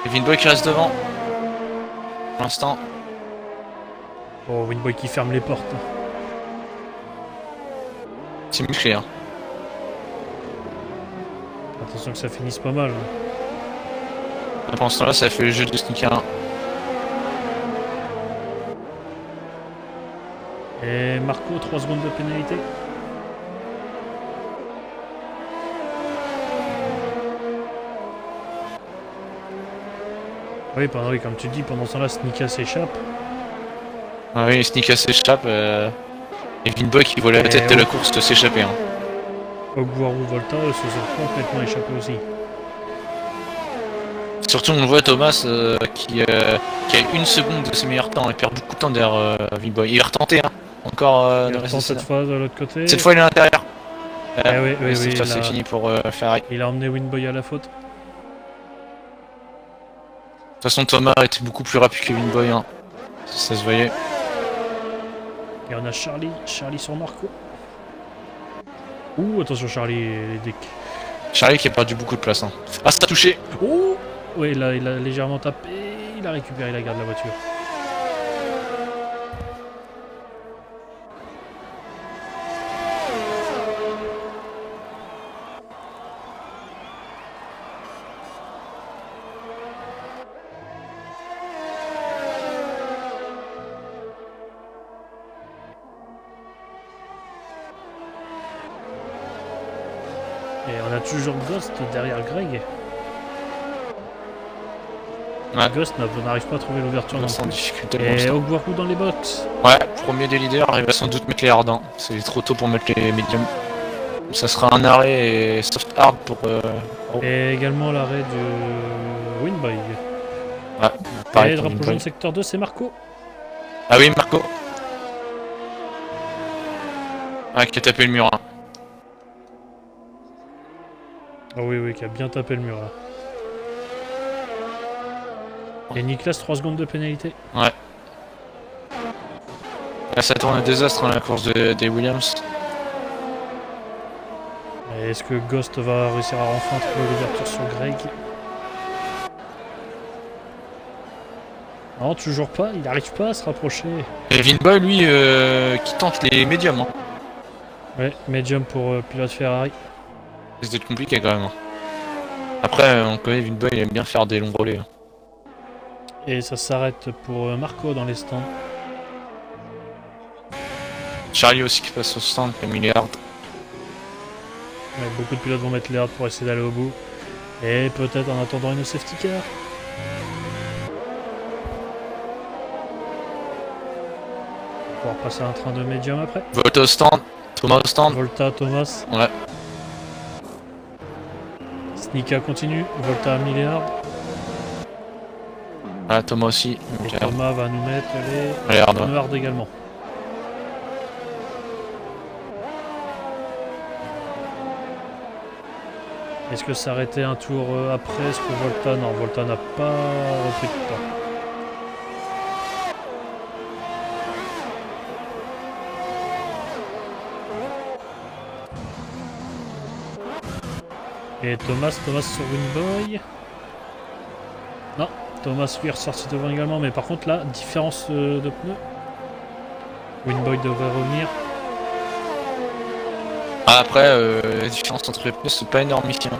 Speaker 2: Et Winboy qui reste devant. Pour l'instant.
Speaker 1: Oh, Winboy qui ferme les portes.
Speaker 2: C'est musclé. Hein.
Speaker 1: Attention que ça finisse pas mal.
Speaker 2: Pendant ce temps-là, ça fait le jeu de Snika.
Speaker 1: Et Marco, 3 secondes de pénalité. Oui, comme tu dis, pendant ce temps-là, Snika s'échappe.
Speaker 2: Ah oui, Snika s'échappe. Et Winboy qui voit la tête de la course s'échapper. Hein.
Speaker 1: Ogwaru Volta se sont complètement échappés aussi.
Speaker 2: Surtout, on voit Thomas qui a une seconde de ses meilleurs temps. Il perd beaucoup de temps derrière Winboy. Il va retenter. Hein. Encore
Speaker 1: Il retente cette fois de l'autre côté.
Speaker 2: Cette fois, il est à l'intérieur.
Speaker 1: Oui,
Speaker 2: c'est fini pour Ferrari.
Speaker 1: Il a emmené Winboy à la faute.
Speaker 2: De toute façon, Thomas était beaucoup plus rapide que Winboy. Hein. Ça se voyait.
Speaker 1: Et on a Charlie sur Marco. Ouh, attention Charlie, les decks.
Speaker 2: Charlie qui a perdu beaucoup de place. Hein. Ah, ça a touché.
Speaker 1: Oh. Oui, là, il a légèrement tapé. Il a récupéré la garde de la voiture. Et on a toujours Ghost derrière Greg.
Speaker 2: Ouais.
Speaker 1: Ghost n'arrive pas à trouver l'ouverture non
Speaker 2: Sans
Speaker 1: plus.
Speaker 2: difficulté.
Speaker 1: Et Ogwaru dans les box.
Speaker 2: Ouais, premier des leaders, il va sans doute mettre les hard. C'est trop tôt pour mettre les médiums. Ça sera un arrêt et soft hard pour.
Speaker 1: Et également l'arrêt de Winboy.
Speaker 2: Ouais, pareil.
Speaker 1: Et drapeau jaune secteur 2, c'est Marco.
Speaker 2: Ah oui, Marco. Ah, qui a tapé le mur. Hein.
Speaker 1: Ah oui, qui a bien tapé le mur là. Et Niklas, 3 secondes de pénalité.
Speaker 2: Ouais. Là, ça tourne à désastre la course des Williams.
Speaker 1: Est-ce que Ghost va réussir à enfin trouver l'ouverture sur Greg? Non, toujours pas, il n'arrive pas à se rapprocher.
Speaker 2: Et Winboy, lui, qui tente les médiums. Hein.
Speaker 1: Ouais, medium pour pilote Ferrari.
Speaker 2: C'est compliqué quand même. Hein. Après, on connaît Winboy, il aime bien faire des longs relais. Hein.
Speaker 1: Et ça s'arrête pour Marco dans les stands.
Speaker 2: Charlie aussi qui passe au stand, comme il est hard.
Speaker 1: Ouais, beaucoup de pilotes vont mettre les hards pour essayer d'aller au bout. Et peut-être en attendant une safety car. On va pouvoir passer à un train de medium après.
Speaker 2: Volta au stand, Thomas au stand.
Speaker 1: Volta, Thomas.
Speaker 2: Ouais.
Speaker 1: Snika continue. Volta a mis les hards.
Speaker 2: Ah, Thomas aussi.
Speaker 1: Et
Speaker 2: Donc,
Speaker 1: Thomas va nous mettre
Speaker 2: les hard.
Speaker 1: les hards également. Est-ce que s'arrêter un tour après? Est-ce que Volta... Non, Volta n'a pas repris de temps. Et Thomas sur Winboy. Non, Thomas lui est ressorti devant également, mais par contre là, différence de pneus. Winboy devrait revenir.
Speaker 2: Ah, après, la différence entre les pneus, c'est pas énorme ici. Hein.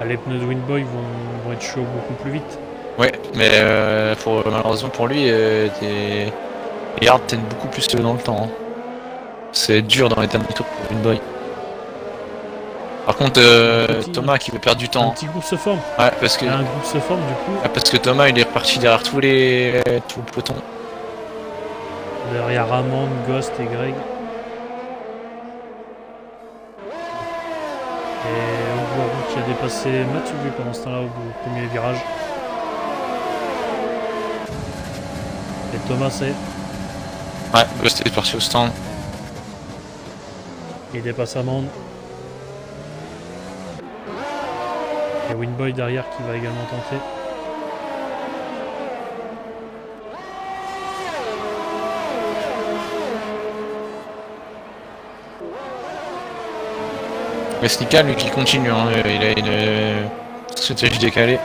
Speaker 1: Les pneus de Windboy vont être chauds beaucoup plus vite.
Speaker 2: Ouais, mais malheureusement pour lui, les hards tiennent beaucoup plus dans le temps. Hein. C'est dur dans les derniers tours pour Windboy. Par contre, Thomas qui veut perdre du temps.
Speaker 1: Un petit groupe se forme.
Speaker 2: Ouais, parce que.
Speaker 1: Un groupe se forme du coup.
Speaker 2: Parce que Thomas il est reparti derrière tout le peloton.
Speaker 1: Derrière Ramon, Ghost et Greg. Et Ogwaru qui a dépassé Matsubu pendant ce temps-là au premier virage. Et Thomas c'est.
Speaker 2: Ouais, Ghost est parti au stand.
Speaker 1: Il dépasse Amand. Et Windboy derrière qui va également tenter.
Speaker 2: Mais Snika lui qui continue, hein, il a une stratégie décalée.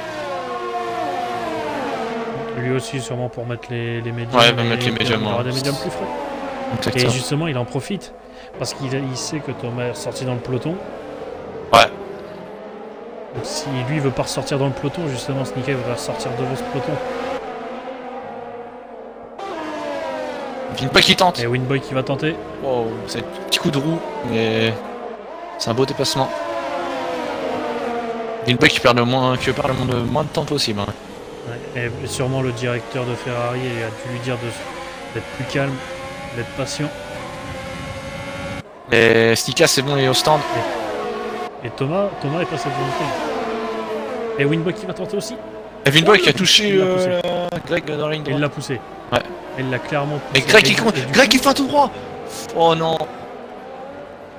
Speaker 1: Lui aussi sûrement pour mettre les médiums.
Speaker 2: Ouais, il va mettre les médiums.
Speaker 1: Il aura des médiums plus frais.
Speaker 2: Exactement.
Speaker 1: Et justement il en profite. Parce qu'il sait que Thomas est ressorti dans le peloton.
Speaker 2: Ouais.
Speaker 1: Donc si lui veut pas ressortir dans le peloton, justement Snika va ressortir devant ce peloton.
Speaker 2: Windboy qui tente.
Speaker 1: Et Windboy qui va tenter.
Speaker 2: Wow, c'est un petit coup de roue, mais c'est un beau dépassement. Windboy qui perd le moins de temps possible. Hein.
Speaker 1: Ouais, et sûrement le directeur de Ferrari a dû lui dire d'être plus calme, d'être patient.
Speaker 2: Mais Stika c'est bon, il est au stand.
Speaker 1: Et Thomas est passé devant le truc. Et Windboy qui va tenter aussi.
Speaker 2: Et Windboy qui a touché
Speaker 1: il l'a poussé.
Speaker 2: Greg dans la ligne droite.
Speaker 1: Il l'a poussé.
Speaker 2: Ouais.
Speaker 1: Il l'a clairement poussé.
Speaker 2: Et Greg qui fait un tout droit. Oh non.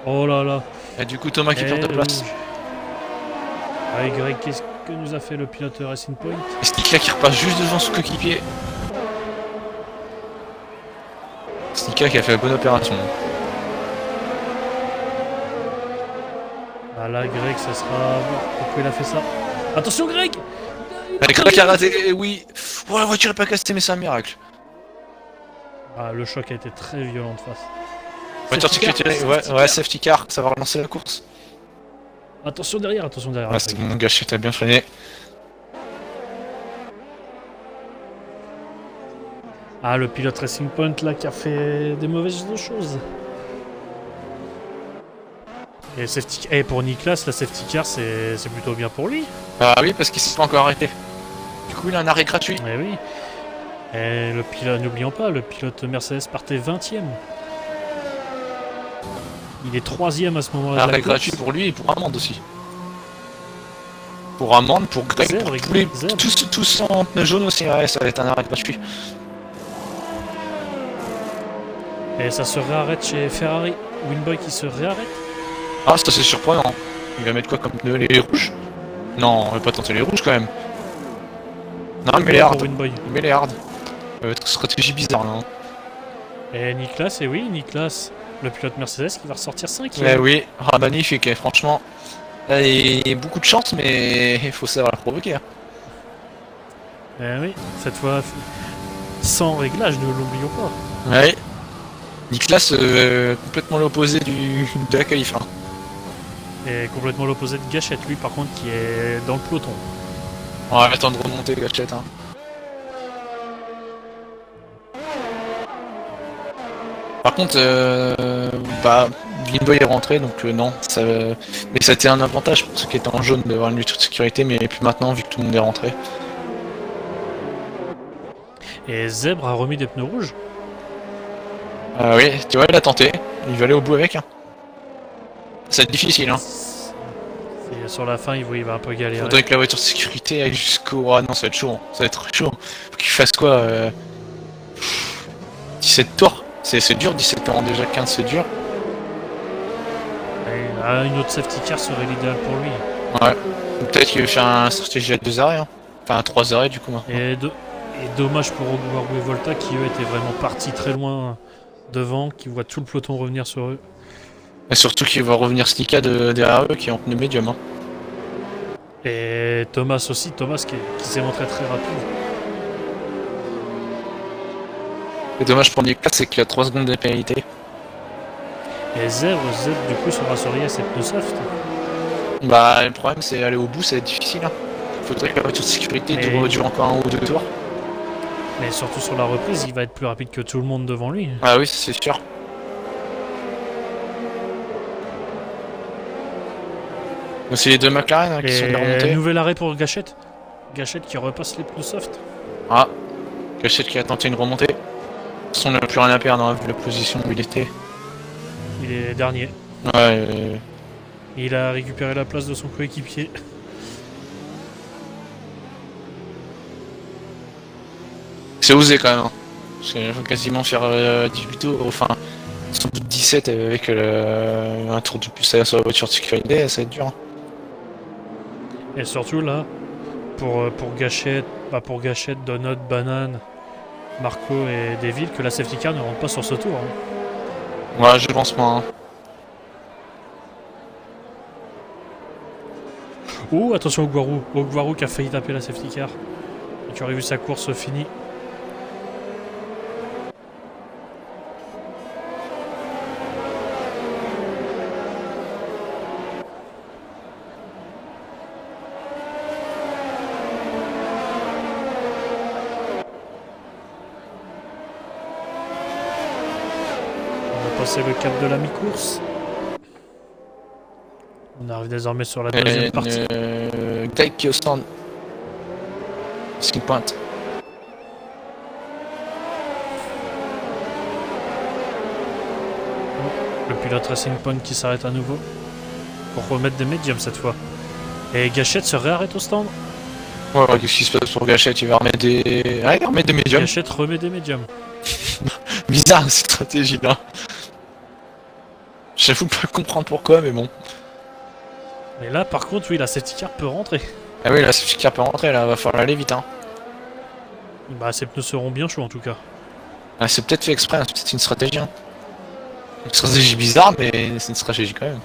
Speaker 1: Oh là là.
Speaker 2: Et du coup Thomas qui perd de place.
Speaker 1: Allez Greg, qu'est-ce que nous a fait le pilote Racing Point?
Speaker 2: Et Stika qui repasse juste devant son coéquipier. Stika qui a fait la bonne opération.
Speaker 1: Ah là Greg, ça sera... Pourquoi il a fait ça? Attention Greg!
Speaker 2: Greg a raté, oui. Oh la voiture est pas cassée mais c'est un miracle.
Speaker 1: Ah, le choc a été très violent de face.
Speaker 2: Voiture de sécurité, ouais, safety car, ça va relancer la course.
Speaker 1: Attention derrière, attention derrière.
Speaker 2: Ouais, c'est bon, Gachette a bien freiné.
Speaker 1: Ah, le pilote Racing Point là qui a fait des mauvaises choses. Et pour Niklas, la safety car c'est plutôt bien pour lui.
Speaker 2: Ah oui, parce qu'il s'est pas encore arrêté. Du coup, il a un arrêt gratuit.
Speaker 1: Eh oui. Et le pilote, n'oublions pas, le pilote Mercedes partait 20ème. Il est 3ème à ce moment-là.
Speaker 2: Arrêt gratuit pour lui et pour Amand aussi. Pour Amand, pour Greg,
Speaker 1: Zèbre,
Speaker 2: pour tous les. Tous en pneus jaunes aussi, ouais, ça va être un arrêt gratuit.
Speaker 1: Et ça se réarrête chez Ferrari. Windboy qui se réarrête.
Speaker 2: Ah, ça c'est surprenant. Il va mettre quoi comme pneus? Les rouges? Non, on va pas tenter les rouges quand même. Non, mais les hard. Mais les hard. Stratégie bizarre là. Hein.
Speaker 1: Et Niklas, et oui, Niklas, le pilote Mercedes qui va ressortir 5ème.
Speaker 2: Eh oui, ah, magnifique, franchement. Là, il y a beaucoup de chance, mais il faut savoir la provoquer. Hein.
Speaker 1: Eh oui, cette fois, sans réglage, ne l'oublions pas.
Speaker 2: Ouais. Niklas, complètement l'opposé de la qualif. Hein.
Speaker 1: Et complètement l'opposé de Gachette, lui par contre, qui est dans le peloton.
Speaker 2: On va attendre de remonter Gachette. Hein. Par contre, Windboy est rentré, donc non. Mais ça a été un avantage pour ceux qui étaient en jaune d'avoir une voiture de sécurité, mais plus maintenant vu que tout le monde est rentré.
Speaker 1: Et Zèbre a remis des pneus rouges.
Speaker 2: Oui, tu vois, il a tenté. Il va aller au bout avec. Hein. Ça va être difficile. Hein.
Speaker 1: Et sur la fin, il va un peu galérer.
Speaker 2: Faudrait que la voiture de sécurité aille jusqu'au... Ah non, ça va être chaud. Hein. Ça va être chaud. Faut qu'il fasse quoi 17 tours. C'est dur, 17 tours déjà, 15 c'est dur.
Speaker 1: Et une autre safety car serait l'idéal pour lui.
Speaker 2: Ouais. Peut-être qu'il veut faire un stratégie à 2 arrêts. Hein. Enfin, 3 arrêts du coup. Maintenant.
Speaker 1: Et dommage pour Ogwaru et Volta qui eux étaient vraiment partis très loin devant, qui voient tout le peloton revenir sur eux.
Speaker 2: Et surtout qu'il va revenir Stika derrière eux qui est en pneu médium. Hein.
Speaker 1: Et Thomas aussi, qui s'est montré très rapide.
Speaker 2: Et dommage pour Niklas, c'est qu'il a 3 secondes de pénalité.
Speaker 1: Et Zèbre du coup sera surveillé à ses pneus soft.
Speaker 2: Bah, le problème, c'est aller au bout, ça va être difficile. Hein. Faudrait que la voiture de sécurité dure encore un ou deux tours.
Speaker 1: Mais surtout sur la reprise, il va être plus rapide que tout le monde devant lui.
Speaker 2: Ah oui, c'est sûr. C'est les deux McLaren hein, qui sont bien remontés.
Speaker 1: Nouvel arrêt pour Gachette. Gachette qui repasse les pneus soft.
Speaker 2: Ah, Gachette qui a tenté une remontée. De toute façon, on n'a plus rien à perdre, hein, vu la position où il était.
Speaker 1: Il est dernier.
Speaker 2: Ouais.
Speaker 1: Il a récupéré la place de son coéquipier.
Speaker 2: C'est osé quand même. Hein. Parce qu'il faut quasiment faire 18 tours, enfin, sans doute 17 avec un tour de plus sur la voiture de sécurité, ça va être dur. Hein.
Speaker 1: Et surtout là, pour Gachette, Donut, Banane, Marco et Deville, que la safety car ne rentre pas sur ce tour. Hein.
Speaker 2: Ouais, je pense pas. Hein.
Speaker 1: Oh, attention au Guarou qui a failli taper la safety car. Et qui aurait vu sa course finie. C'est le cap de la mi-course. On arrive désormais sur la deuxième partie.
Speaker 2: Greg qui est au stand. Ski point.
Speaker 1: Le pilote Racing Point qui s'arrête à nouveau. Pour remettre des médiums cette fois. Et Gachette se réarrête au stand.
Speaker 2: Ouais, qu'est-ce qui se passe pour Gachette? Il va remettre des. Ah, il va remettre des médiums.
Speaker 1: Gachette remet des médiums.
Speaker 2: Bizarre cette stratégie là. J'avoue pas comprendre pourquoi, mais bon.
Speaker 1: Mais là, par contre, oui, la safety car peut rentrer.
Speaker 2: Ah oui, la safety car peut rentrer, là, va falloir aller vite, hein.
Speaker 1: Bah, ses pneus seront bien chauds en tout cas.
Speaker 2: Ah, c'est peut-être fait exprès, c'est peut-être une stratégie. Hein. Une stratégie bizarre, mais c'est une stratégie quand même.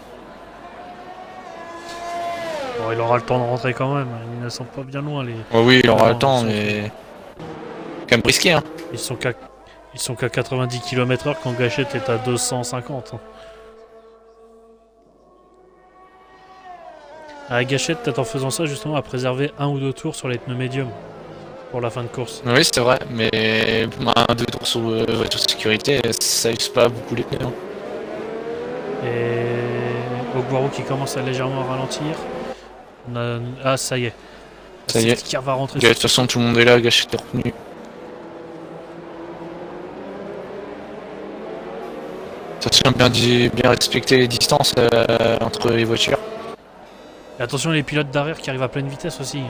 Speaker 1: Bon, il aura le temps de rentrer quand même. Ils ne sont pas bien loin, les.
Speaker 2: Oh oui, il aura le temps, mais. Quand même risqué, hein.
Speaker 1: Ils sont qu'à 90 km/h quand Gachette est à 250. Ah, Gachette, peut-être en faisant ça, justement, à préserver un ou deux tours sur les pneus médiums pour la fin de course.
Speaker 2: Oui, c'est vrai, mais un, deux tours sur voiture de sécurité, ça use pas beaucoup les pneus. Hein.
Speaker 1: Et Ogwaro qui commence à légèrement ralentir. Ah, ça y est.
Speaker 2: Ça y est.
Speaker 1: Qui va rentrer.
Speaker 2: De toute façon, tout le monde est là, Gachette est retenu. Attention, bien respecter les distances entre les voitures.
Speaker 1: Et attention les pilotes d'arrière qui arrivent à pleine vitesse aussi.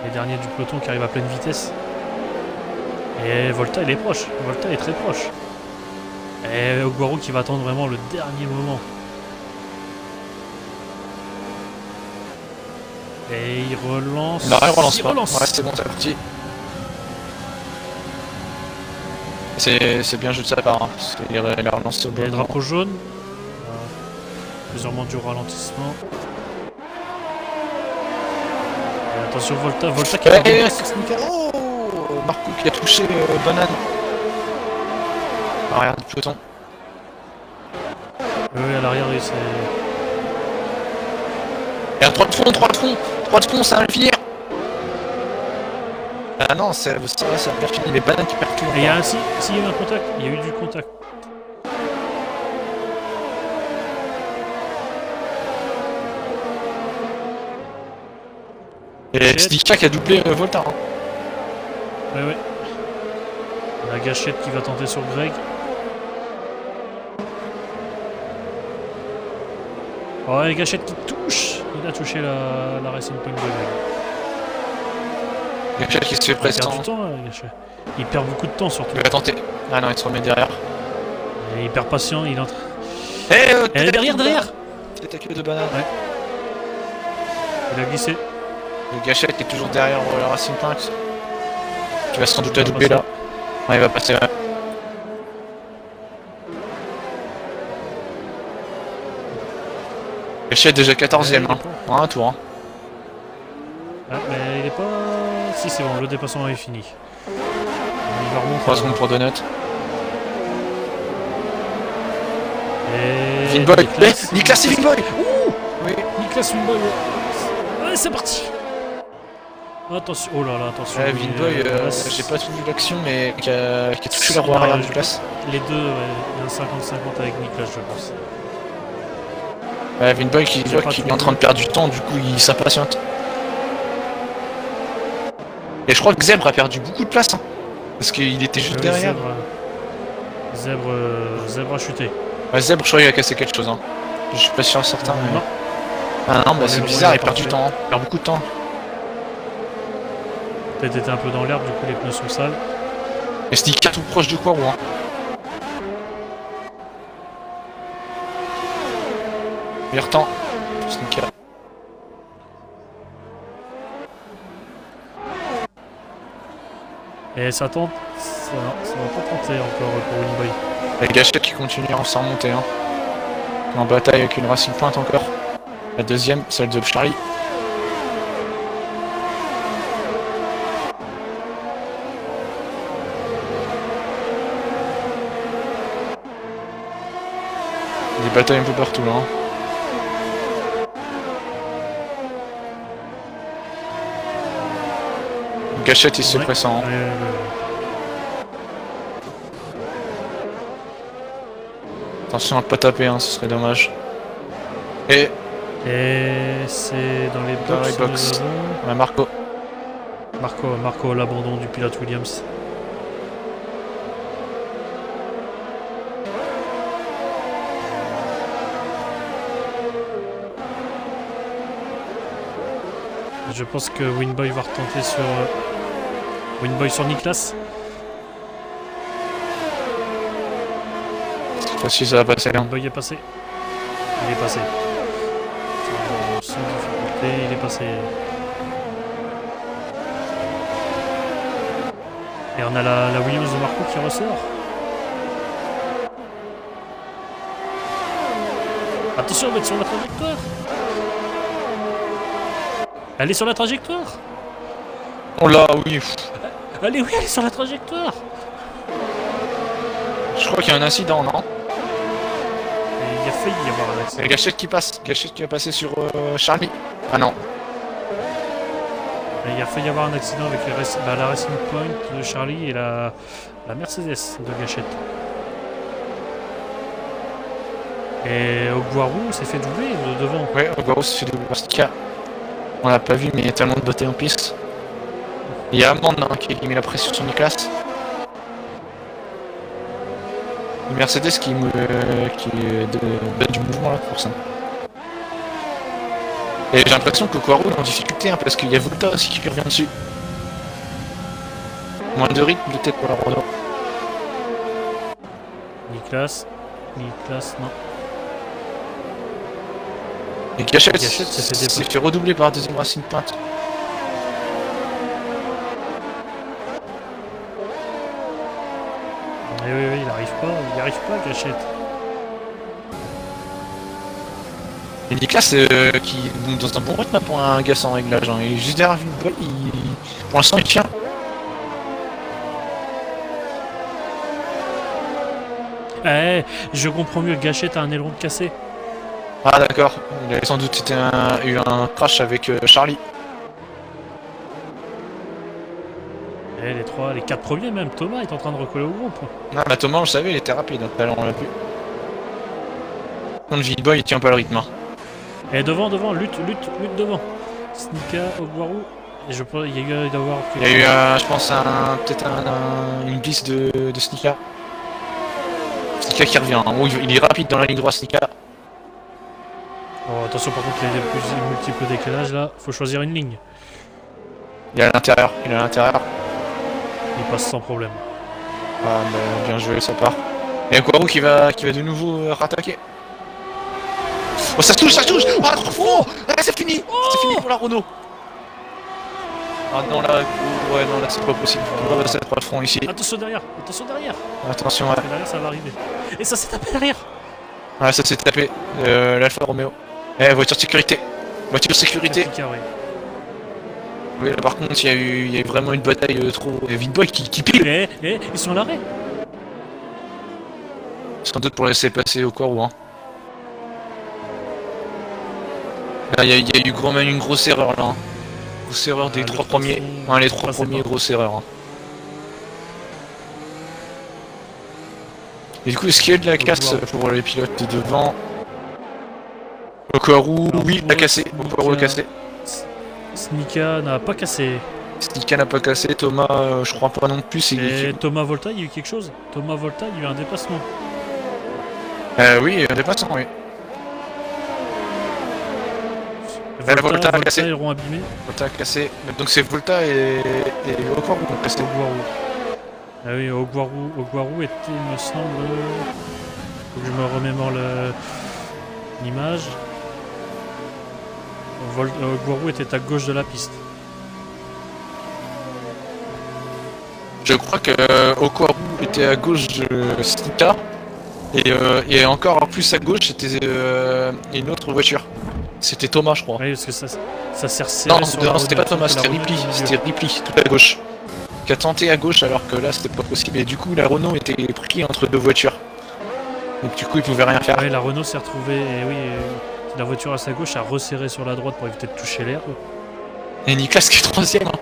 Speaker 1: Les derniers du peloton qui arrivent à pleine vitesse. Et Volta il est proche. Volta est très proche. Et Ogwaro qui va attendre vraiment le dernier moment. Et il relance.
Speaker 2: Non, il relance pas.
Speaker 1: Relance.
Speaker 2: Ouais, c'est bon, c'est parti. C'est bien joué de sa part, hein, parce qu'il a relancé au bon
Speaker 1: Et
Speaker 2: moment.
Speaker 1: drapeau jaune. Plusieurs mondes du ralentissement. Et attention Volta qui a
Speaker 2: Oh, Marco qui a touché Banane. Arrière du peloton.
Speaker 1: Oui, à l'arrière, c'est.
Speaker 2: Et à 3 de fond, ça va le finir. Ah non, ça va bien finir, les bananes qui perculent.
Speaker 1: Et il y a un, il y a eu un contact, il y a eu du contact.
Speaker 2: Et Stika qui a doublé Volta. Hein.
Speaker 1: Ouais. La Gachette qui va tenter sur Greg. Oh, et Gachette qui touche. Il a touché la Racing Point de Greg.
Speaker 2: Gachette qui se fait presser.
Speaker 1: Il perd du temps, Gachette. Il perd beaucoup de temps surtout.
Speaker 2: Il va tenter. Ah non, il se remet derrière.
Speaker 1: Et hyper patient, il entre.
Speaker 2: Et
Speaker 1: derrière.
Speaker 2: Tête à queue de banane.
Speaker 1: Ouais. Il a glissé.
Speaker 2: Le Gachette qui est toujours derrière la Racing Point. Qui va sans doute la doubler là. Ouais, il va passer là. Gachette déjà 14ème, hein. En un tour. Hein.
Speaker 1: Ah, mais il est pas. Si, c'est bon, le dépassement est fini. Il va remonter.
Speaker 2: 3 secondes pour Donut.
Speaker 1: Et.
Speaker 2: Vinboy. Nicolas, c'est Vinboy. Oui.
Speaker 1: Nicolas Winboy. Ouais, c'est parti. Attention, oh là là, attention.
Speaker 2: Winboy, j'ai pas tout vu l'action, mais qui a touché la roue arrière de Nicolas.
Speaker 1: Les deux, ouais, il y a un 50-50 avec Nicolas, je pense.
Speaker 2: Winboy qui voit qu'il est en train de perdre du temps, du coup il s'impatiente. Et je crois que Zèbre a perdu beaucoup de place, hein, parce qu'il était juste derrière.
Speaker 1: Zèbre a chuté.
Speaker 2: Zèbre, je crois qu'il a cassé quelque chose. Hein. Je suis pas sûr certain. Mais...
Speaker 1: Non.
Speaker 2: Ah non, bah c'est bizarre, il perd du temps. Il perd beaucoup de temps.
Speaker 1: Peut-être été un peu dans l'herbe, du coup les pneus sont sales.
Speaker 2: Et Sneaker tout proche de Quarou. Hein. Meilleur temps pour Sneaker.
Speaker 1: Et ça tente. Ça va pas tenter encore pour Winboy.
Speaker 2: La Gachette qui continue à s'en remonter. Hein. En bataille avec une Racing Point encore. La deuxième, celle de Charlie. Des batailles un peu partout là. Hein. Gachette il se pressant. Hein. Attention à ne pas taper, hein, ce serait dommage. Et
Speaker 1: c'est dans les box.
Speaker 2: Ouais, Marco
Speaker 1: à l'abandon du pilote Williams. Je pense que Winboy va retenter sur Winboy sur Nicolas.
Speaker 2: Cette fois-ci ça va passer. Hein.
Speaker 1: Winboy est passé. Il est passé. Sans difficulté, il est passé. Et on a la Williams de Marco qui ressort. Attention, on va être sur la trajectoire. Elle est sur la trajectoire.
Speaker 2: Oh là, oui.
Speaker 1: Allez, oui, elle est sur la trajectoire.
Speaker 2: Je crois qu'il y a un incident, non?
Speaker 1: Il a failli y avoir un accident.
Speaker 2: Et Gachette qui passe. Gachette qui va passer sur Charlie. Ah non.
Speaker 1: Il a failli y avoir un accident avec la Racing Point de Charlie et la Mercedes de Gachette. Et Ogwarou s'est fait doubler de devant.
Speaker 2: Ouais, Ogwarou s'est fait doubler par Stika. On l'a pas vu, mais il y a tellement de batailles en piste. Il y a Amand hein, qui met la pression sur Nicolas. Une Mercedes qui donne du mouvement là pour ça. Et j'ai l'impression que Quarou est en difficulté hein, parce qu'il y a Volta aussi qui lui revient dessus. Moins de rythme peut-être pour la Renault.
Speaker 1: Nicolas, non.
Speaker 2: Et Gachette s'est fait redoubler par la deuxième Racing Point.
Speaker 1: Et oui, il n'y arrive pas, Gachette.
Speaker 2: Et Nicolas qui est dans un bon rythme pour un gars sans réglage. Hein. Il est juste derrière une balle, pour l'instant il tient.
Speaker 1: Je comprends mieux, Gachette a un aileron cassé.
Speaker 2: Ah d'accord, il avait sans doute eu un crash avec Charlie.
Speaker 1: Et les 4 premiers même, Thomas est en train de recoller au groupe.
Speaker 2: Non mais Thomas on le savait, il était rapide, hein. Alors on l'a vu. Comme Winboy il tient pas le rythme. Hein.
Speaker 1: Et devant, lutte devant. Snika, Ogwarou. Et je pense il y a eu d'avoir.
Speaker 2: Il y a eu je pense peut-être une glisse de Snika. Snika qui revient, hein. Oh, il est rapide dans la ligne droite Snika.
Speaker 1: Oh, attention par contre il y a des multiples décalages là, faut choisir une ligne.
Speaker 2: Il est à l'intérieur,
Speaker 1: Il passe sans problème.
Speaker 2: Ah bah, bien joué ça part. Et Quarou qui va de nouveau rattaquer. Oh ça se touche. Ah oh c'est fini. C'est fini pour la Renault. Ah non là, ouais non là c'est pas possible. On va passer 3 de front ici.
Speaker 1: Attention derrière.
Speaker 2: Attention ouais.
Speaker 1: Derrière ça va arriver. Et ça s'est tapé derrière.
Speaker 2: Ouais ça s'est tapé. L'Alfa Romeo. Voiture de sécurité. Oui là par contre il y a eu vraiment une bataille trop. Winboy qui pile.
Speaker 1: Ils sont à l'arrêt.
Speaker 2: Sans doute pour laisser passer au Quarou hein. Là, il y a eu quand même une grosse erreur là. Hein. Grosse erreur des
Speaker 1: Le
Speaker 2: trois premiers.
Speaker 1: patron,
Speaker 2: Ouais, les trois
Speaker 1: passez
Speaker 2: premiers,
Speaker 1: pas.
Speaker 2: grosse erreur. Hein. Et du coup, est-ce qu'il y a de la casse pour les pilotes de devant? Okwaru,
Speaker 1: Alors,
Speaker 2: oui,
Speaker 1: pour
Speaker 2: a
Speaker 1: eux,
Speaker 2: cassé. Okwaru a cassé.
Speaker 1: Snika n'a pas cassé.
Speaker 2: Stika n'a pas cassé. Thomas, je crois pas non plus.
Speaker 1: Et Thomas Volta, il y a eu quelque chose. Thomas Volta, il y a eu un dépassement.
Speaker 2: Oui, un dépassement, oui.
Speaker 1: Volta
Speaker 2: a cassé.
Speaker 1: ils auront abîmé.
Speaker 2: Volta a cassé. Donc c'est Volta et Okwaru qui ont cassé.
Speaker 1: Ogwaru. Ah oui, Ogwaru était, il me semble. Faut que je me remémore l'image. Ogwaru était à gauche de la piste.
Speaker 2: Je crois que Okwaru était à gauche de Stika. Et encore plus à gauche, c'était une autre voiture. C'était Thomas, je crois.
Speaker 1: Oui, parce que ça s'est resserré sur la
Speaker 2: Non, c'était pas
Speaker 1: Renault,
Speaker 2: Thomas,
Speaker 1: que la
Speaker 2: c'était
Speaker 1: Renault
Speaker 2: Ripley.
Speaker 1: était au milieu.
Speaker 2: C'était Ripley, tout à gauche. Qui a tenté à gauche alors que là, c'était pas possible. Et du coup, la Renault était pris entre deux voitures. Donc du coup, il pouvait rien faire.
Speaker 1: Oui, la Renault s'est retrouvée, et oui, la voiture à sa gauche a resserré sur la droite pour éviter de toucher l'herbe.
Speaker 2: Et Niklas qui est troisième. Hein.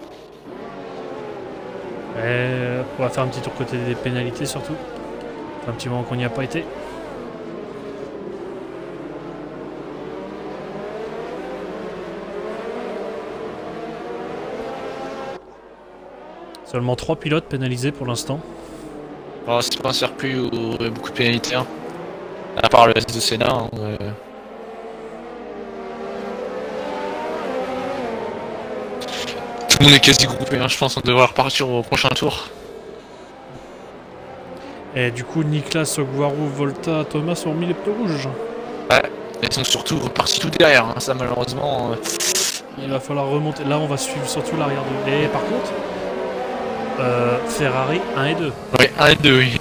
Speaker 1: On va faire un petit tour côté des pénalités surtout. Ça fait un petit moment qu'on n'y a pas été. Seulement 3 pilotes pénalisés pour l'instant.
Speaker 2: Alors, c'est pas un circuit où il y a beaucoup de pénalités. Hein. À part le S de Senna. Hein, Tout le monde est quasi groupé, hein. Je pense qu'on devrait repartir au prochain tour.
Speaker 1: Et du coup, Niklas, Ogwaru, Volta, Thomas ont mis les pneus rouges.
Speaker 2: Ouais, ils sont surtout repartis tout derrière. Hein. Ça, malheureusement.
Speaker 1: Il va falloir remonter. Là, on va suivre surtout l'arrière de. Et par contre, Ferrari 1 et 2.
Speaker 2: Ouais, 1 et 2, oui.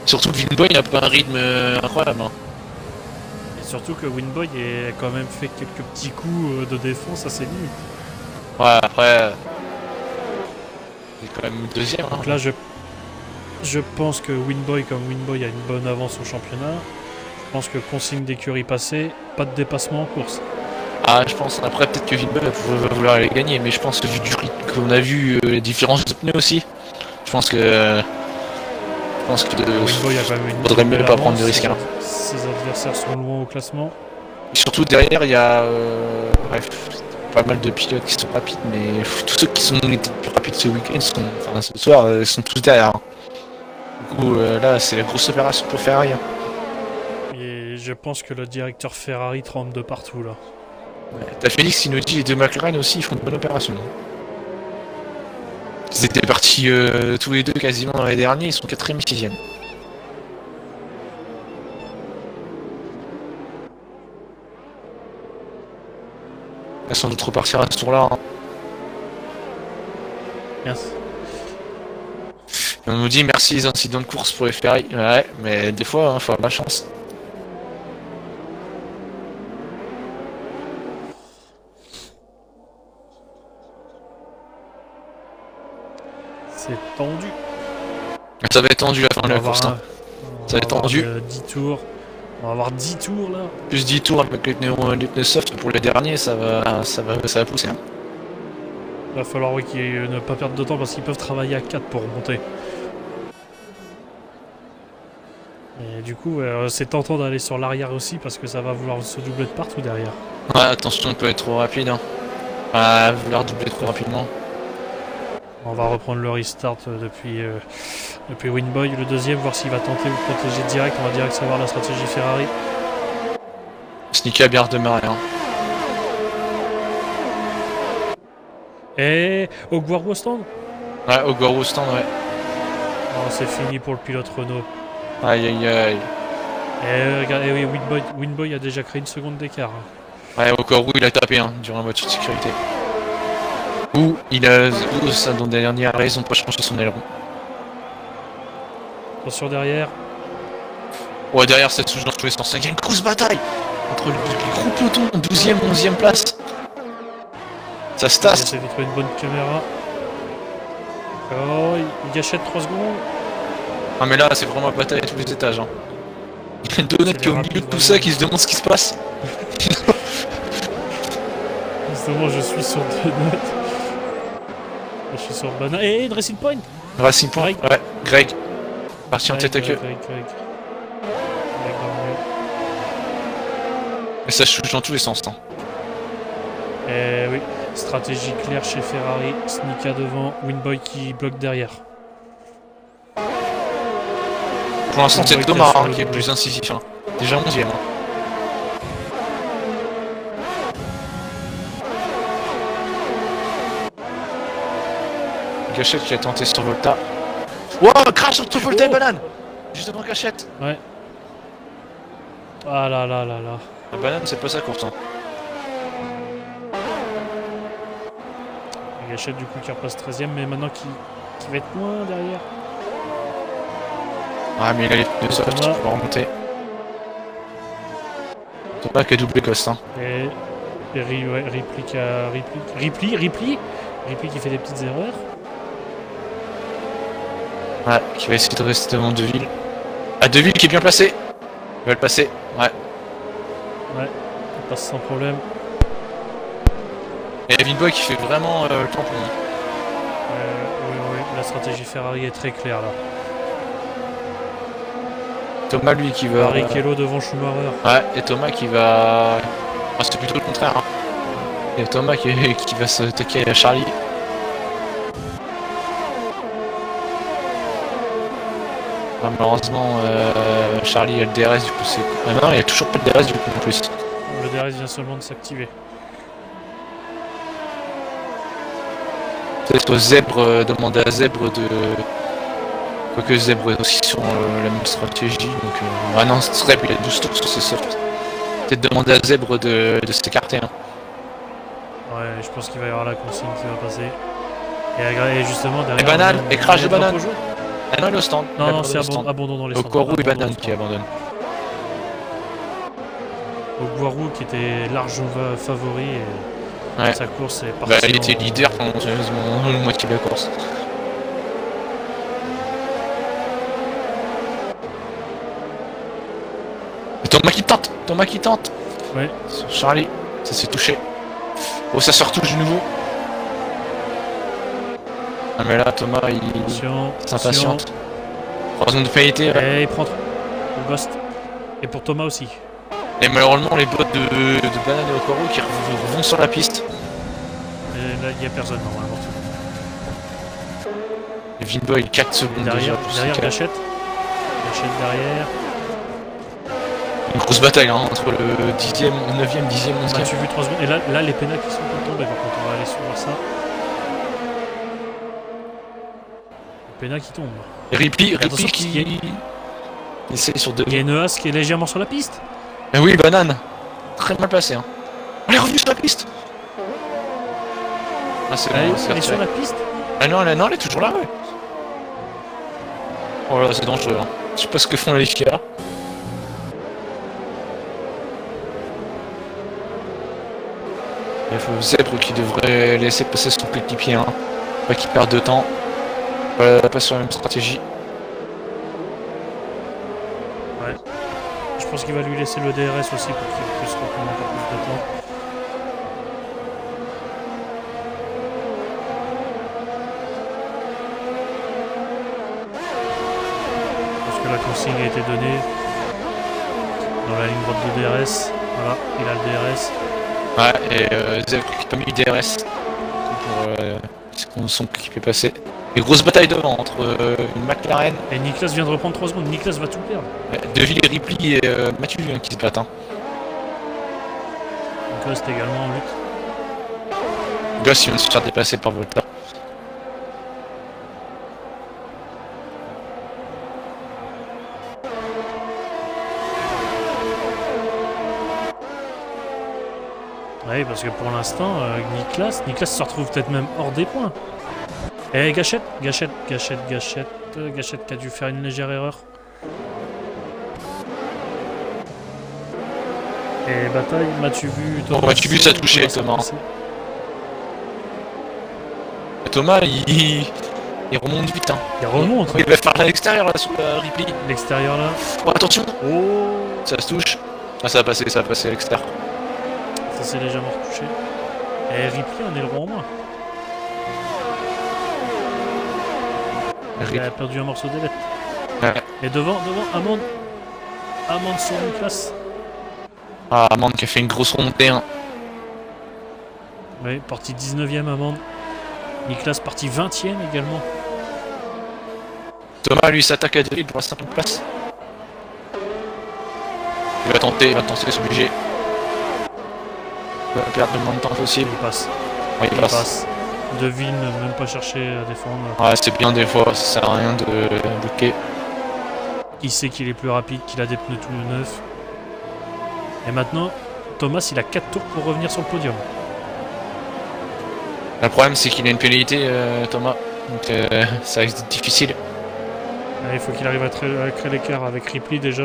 Speaker 2: Surtout que Winboy n'a pas un rythme incroyable. Hein.
Speaker 1: Et surtout que Winboy a quand même fait quelques petits coups de défense assez limites.
Speaker 2: Ouais, après. C'est quand même deuxième. Hein.
Speaker 1: Donc là, je pense que Winboy, comme Winboy a une bonne avance au championnat, je pense que consigne d'écurie passée, pas de dépassement en course.
Speaker 2: Ah, je pense. Après, peut-être que Winboy va vouloir les gagner, mais je pense que vu du rythme qu'on a vu, les différences de pneus aussi, je pense que.
Speaker 1: Winboy a quand même une
Speaker 2: faudrait mieux
Speaker 1: belle
Speaker 2: pas prendre
Speaker 1: avance,
Speaker 2: de risques. Hein.
Speaker 1: Ses adversaires sont loin au classement.
Speaker 2: Et surtout derrière, il y a. Bref, pas mal de pilotes qui sont rapides, mais tous ceux qui sont les plus rapides ce week-end, enfin ce soir, sont tous derrière. Hein. Du coup, là, c'est la grosse opération pour Ferrari. Hein.
Speaker 1: Et je pense que le directeur Ferrari tremble de partout là.
Speaker 2: Ouais. T'as Félix qui nous dit les deux McLaren aussi, ils font une bonne opération. Hein. Ils étaient partis tous les deux quasiment dans les derniers, ils sont 4ème et 6ème. Ils vont sans doute repartir à ce tour-là. Hein.
Speaker 1: Yes.
Speaker 2: On nous dit merci les incidents de course pour les Ferrari. Ouais, mais des fois, il faut avoir la chance.
Speaker 1: C'est tendu.
Speaker 2: Ça va être tendu la fin
Speaker 1: On
Speaker 2: de
Speaker 1: va
Speaker 2: la
Speaker 1: avoir
Speaker 2: course. Hein. Ça va être tendu.
Speaker 1: 10 tours. On va avoir 10 tours là.
Speaker 2: Plus 10 tours avec les pneus soft pour les derniers, ça va pousser. Hein.
Speaker 1: Il va falloir oui, ne pas perdre de temps parce qu'ils peuvent travailler à 4 pour remonter. Et du coup, c'est tentant d'aller sur l'arrière aussi parce que ça va vouloir se doubler de partout derrière.
Speaker 2: Ouais, attention, on peut être trop rapide. Hein. Ah, vouloir doubler trop rapidement.
Speaker 1: On va reprendre le restart depuis Winboy. Le deuxième, voir s'il va tenter ou protéger direct. On va direct savoir la stratégie Ferrari.
Speaker 2: Sneaky a bien redémarré. Hein.
Speaker 1: Et Ogwaru au stand.
Speaker 2: Ouais, Ogwaru au stand, ouais.
Speaker 1: Oh, c'est fini pour le pilote Renault.
Speaker 2: Aïe aïe aïe.
Speaker 1: Et regardez, oui, Winboy a déjà créé une seconde d'écart.
Speaker 2: Ouais, Ogwaru il a tapé hein, durant la voiture de sécurité. Ou il a. Ou ça dans la dernière raison pas changé son aileron.
Speaker 1: Attention derrière.
Speaker 2: Ouais, derrière ça touche dans tous les sens. Il y a une grosse bataille entre les gros pelotons, 12ème, 11ème place. Ça se tasse.
Speaker 1: J'essaie de trouver une bonne caméra. Oh, il gâchette 3 secondes.
Speaker 2: Ah, mais là c'est vraiment la bataille à tous les étages. Hein. Il y a une Donut qui est au milieu de tout ça qui se demande ce qui se passe.
Speaker 1: Justement, je suis sur deux notes. Je suis sur banane. Et Dressing Point.
Speaker 2: Racing Point,
Speaker 1: Greg.
Speaker 2: ouais, Greg. Parti en tête à queue.
Speaker 1: Greg. Greg dans le milieu.
Speaker 2: Mais ça touche dans tous les sens. Hein.
Speaker 1: Oui, stratégie claire chez Ferrari. Snika devant, Winboy qui bloque derrière.
Speaker 2: Pour l'instant, c'est
Speaker 1: Winboy
Speaker 2: Thomas
Speaker 1: qui a
Speaker 2: hein,
Speaker 1: sur
Speaker 2: qui est
Speaker 1: le
Speaker 2: le plus incisif. Hein. Déjà 11ème. Hein. Gachette qui a tenté sur Volta. Wow, crash entre Volta et Banane. Juste devant Gachette.
Speaker 1: Ouais. Ah là là là là.
Speaker 2: La Banane, c'est pas sa course. Hein.
Speaker 1: Gachette du coup qui repasse 13ème, mais maintenant qui va être loin derrière.
Speaker 2: Ah, mais il a les deux soft, il va remonter. Thomas qui a doublé Coste. Hein.
Speaker 1: Et Ripley qui a. Ripley qui fait des petites erreurs.
Speaker 2: Ouais, qui va essayer de rester devant Deville. Ah, Deville qui est bien placé. Il va le passer, ouais.
Speaker 1: Ouais, il passe sans problème.
Speaker 2: Et Winboy qui fait vraiment le tampon.
Speaker 1: Oui, la stratégie Ferrari est très claire là.
Speaker 2: Thomas lui qui va...
Speaker 1: Barrichello devant Schumacher.
Speaker 2: Ouais, et Thomas qui va... Ah, c'est plutôt le contraire. Hein. Et Thomas qui va s'attaquer à Charlie. Ah, malheureusement, Charlie a le DRS du coup. Ah non, il n'y a toujours pas de DRS du coup en plus.
Speaker 1: Le DRS vient seulement de s'activer.
Speaker 2: Peut-être au Zèbre, demander à Zèbre de... Quoique Zèbre est aussi sur la même stratégie, donc... Ah non, Zèbre il a 12 tours sur ses softs. Peut-être demander à Zèbre de s'écarter. Hein.
Speaker 1: Ouais, je pense qu'il va y avoir la consigne qui va passer. Et justement derrière...
Speaker 2: Et Banane, et crash de Banane.
Speaker 1: Jaune.
Speaker 2: Ah non, il est au stand.
Speaker 1: Non, c'est abandon dans les stands.
Speaker 2: Okoru et Banane qui abandonnent.
Speaker 1: Ogwaru qui était large favori et
Speaker 2: Ouais.
Speaker 1: sa course est partie.
Speaker 2: Bah, il était leader pendant la moitié de la course. Et Thomas qui tente.
Speaker 1: Ouais.
Speaker 2: Sur Charlie, ça s'est touché. Oh, ça se retouche de nouveau. Ah mais là Thomas il s'impatiente. Raison de pénalité. Ouais.
Speaker 1: Et il prend le Ghost. Et pour Thomas aussi.
Speaker 2: Et malheureusement les bottes de Banane et Okoru qui vont sur la piste.
Speaker 1: Et là il n'y a personne normalement.
Speaker 2: Et Winboy 4 secondes
Speaker 1: Derrière
Speaker 2: déjà.
Speaker 1: Gachette. Gachette derrière.
Speaker 2: Une grosse bataille hein, entre le 10ème, 9ème, 10ème, 11ème.
Speaker 1: Tu as vu 3 secondes. Et là les pénals qui sont pour tomber. Par contre on va aller suivre ça. Le pénal qui tombe.
Speaker 2: Et Ripley
Speaker 1: Attention,
Speaker 2: qui essaie sur deux.
Speaker 1: Il y a une as qui est légèrement sur la piste.
Speaker 2: Mais oui, Banane. Très mal placé. Hein. Elle est revenue sur la piste. Ah, c'est bon,
Speaker 1: Elle est sur la piste.
Speaker 2: Ah non, elle est toujours là, ouais. Oh là, c'est dangereux. Hein. Je sais pas ce que font les FIA. Il faut Zèbre qui devrait laisser passer son coéquipier. Hein. Pas qu'il perde de temps. Pas sur la même stratégie.
Speaker 1: Ouais. Je pense qu'il va lui laisser le DRS aussi pour qu'il puisse reprendre encore plus de temps. Parce que la consigne a été donnée dans la ligne droite de DRS. Voilà, il a le DRS.
Speaker 2: Ouais, et Zèbre qui a pas mis le DRS pour son équipe est passé. Et grosse bataille devant entre une McLaren.
Speaker 1: Et Niklas vient de reprendre 3 secondes. Niklas va tout perdre.
Speaker 2: Deville et Ripley et Mathieu hein, qui se battent. Hein.
Speaker 1: Ghost également en lutte.
Speaker 2: Goss il vient de se faire dépasser par Volta.
Speaker 1: Oui, parce que pour l'instant, Niklas se retrouve peut-être même hors des points. Et Gachette qui a dû faire une légère erreur. Et bataille, m'as-tu vu Thomas?
Speaker 2: Oh, m'as-tu vu ça toucher Thomas? Thomas il remonte vite hein.
Speaker 1: Il remonte.
Speaker 2: Il va faire à l'extérieur là sous la Ripley.
Speaker 1: L'extérieur là.
Speaker 2: Oh attention.
Speaker 1: Oh.
Speaker 2: Ça se touche. Ah ça va passer à l'extérieur.
Speaker 1: Ça s'est légèrement retouché. Et Ripley, un aileron en moins. Il a perdu un morceau d'ailette.
Speaker 2: Ouais.
Speaker 1: Et devant, Amand. Amand sur Niklas.
Speaker 2: Ah, Amand qui a fait une grosse remontée. Hein.
Speaker 1: Oui, parti 19ème Amand. Niklas parti 20ème également.
Speaker 2: Thomas, lui, s'attaque à Drill pour la 5ème place. Il va tenter, c'est obligé. Il va perdre le moins de temps possible.
Speaker 1: Il passe.
Speaker 2: Ouais, il passe.
Speaker 1: passe. Devine, même pas chercher à défendre.
Speaker 2: Ouais, c'est bien des fois, ça sert à rien de bloquer.
Speaker 1: Il sait qu'il est plus rapide, qu'il a des pneus tout neufs. Et maintenant, Thomas, il a 4 tours pour revenir sur le podium.
Speaker 2: Le problème, c'est qu'il a une pénalité, Thomas. Donc, ça risque d'être difficile.
Speaker 1: Il faut qu'il arrive à créer l'écart avec Ripley déjà.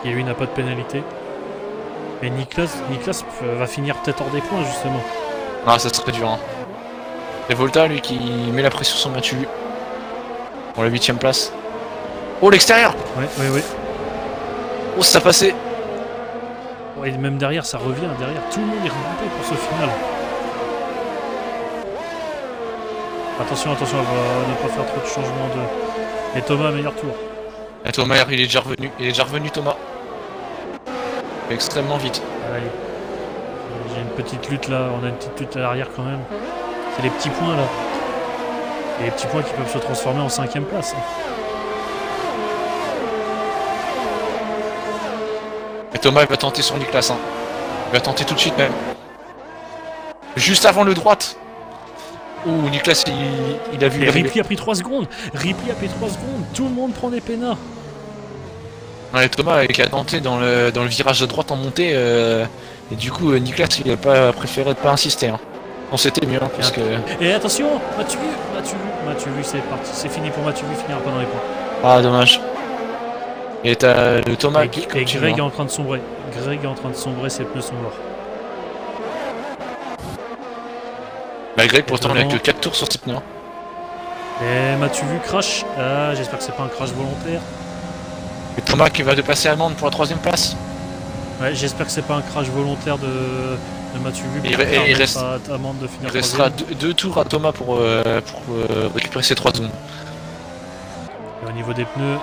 Speaker 1: Qui lui n'a pas de pénalité. Mais Niklas va finir peut-être hors des points justement.
Speaker 2: Ah, ça serait dur. Hein. Et Volta, lui, qui met la pression sur Mathieu. Pour la 8ème place. Oh, l'extérieur!
Speaker 1: Ouais.
Speaker 2: Oh, ça passait!
Speaker 1: Ouais, même derrière, ça revient. Derrière, tout le monde est regroupé pour ce final. Attention, on va ne pas faire trop de changements de. Et Thomas, meilleur tour.
Speaker 2: Et Thomas, il est déjà revenu. Thomas. Extrêmement vite.
Speaker 1: Allez. J'ai une petite lutte là, on a une petite lutte à l'arrière quand même. C'est les petits points là. Et les petits points qui peuvent se transformer en 5ème place.
Speaker 2: Et Thomas, il va tenter sur Niklas. Hein. Il va tenter tout de suite même. Juste avant le droite. Ouh, Niklas, il a vu.
Speaker 1: Et Ripley a pris 3 secondes. Tout le monde prend des pénats.
Speaker 2: Ouais, Thomas qui a tenté dans le virage de droite en montée. Et du coup, Niklas, il a pas préféré de pas insister. Hein. On c'était mieux, hein, parce que.
Speaker 1: Et attention, Mathieu, c'est parti. C'est fini pour Mathieu, il finira pas dans les points.
Speaker 2: Ah, dommage. Et t'as le Thomas
Speaker 1: et
Speaker 2: qui
Speaker 1: Greg est en train de sombrer. Ses pneus sont morts.
Speaker 2: Bah, Greg, pourtant, il a que 4 tours sur ses pneus.
Speaker 1: Et Mathieu crash. Ah, j'espère que c'est pas un crash volontaire.
Speaker 2: Et Thomas qui va dépasser Amand pour la 3ème place.
Speaker 1: Ouais, j'espère que c'est pas un crash volontaire de Mathieu Vu.
Speaker 2: Il restera 2 tours à Thomas pour récupérer ses 3 zones.
Speaker 1: Et au niveau des pneus,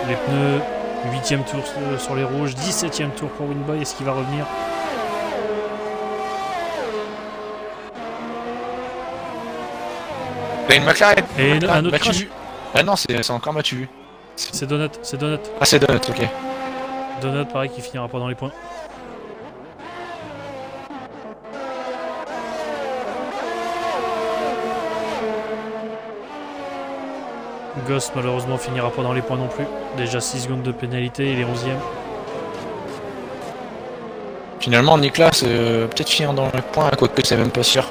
Speaker 1: les pneus, 8ème tour sur les rouges, 17ème tour pour Winboy, est-ce qu'il va revenir?
Speaker 2: Il y a une McLaren.
Speaker 1: Et un autre crash.
Speaker 2: Ah non, c'est encore Mathieu.
Speaker 1: C'est Donut.
Speaker 2: Ah, c'est Donut, ok.
Speaker 1: Donut, pareil, qui finira pas dans les points. Goss, malheureusement, finira pas dans les points non plus. Déjà 6 secondes de pénalité, il est 11ème.
Speaker 2: Finalement, Niklas peut-être finir dans les points, quoique c'est même pas sûr.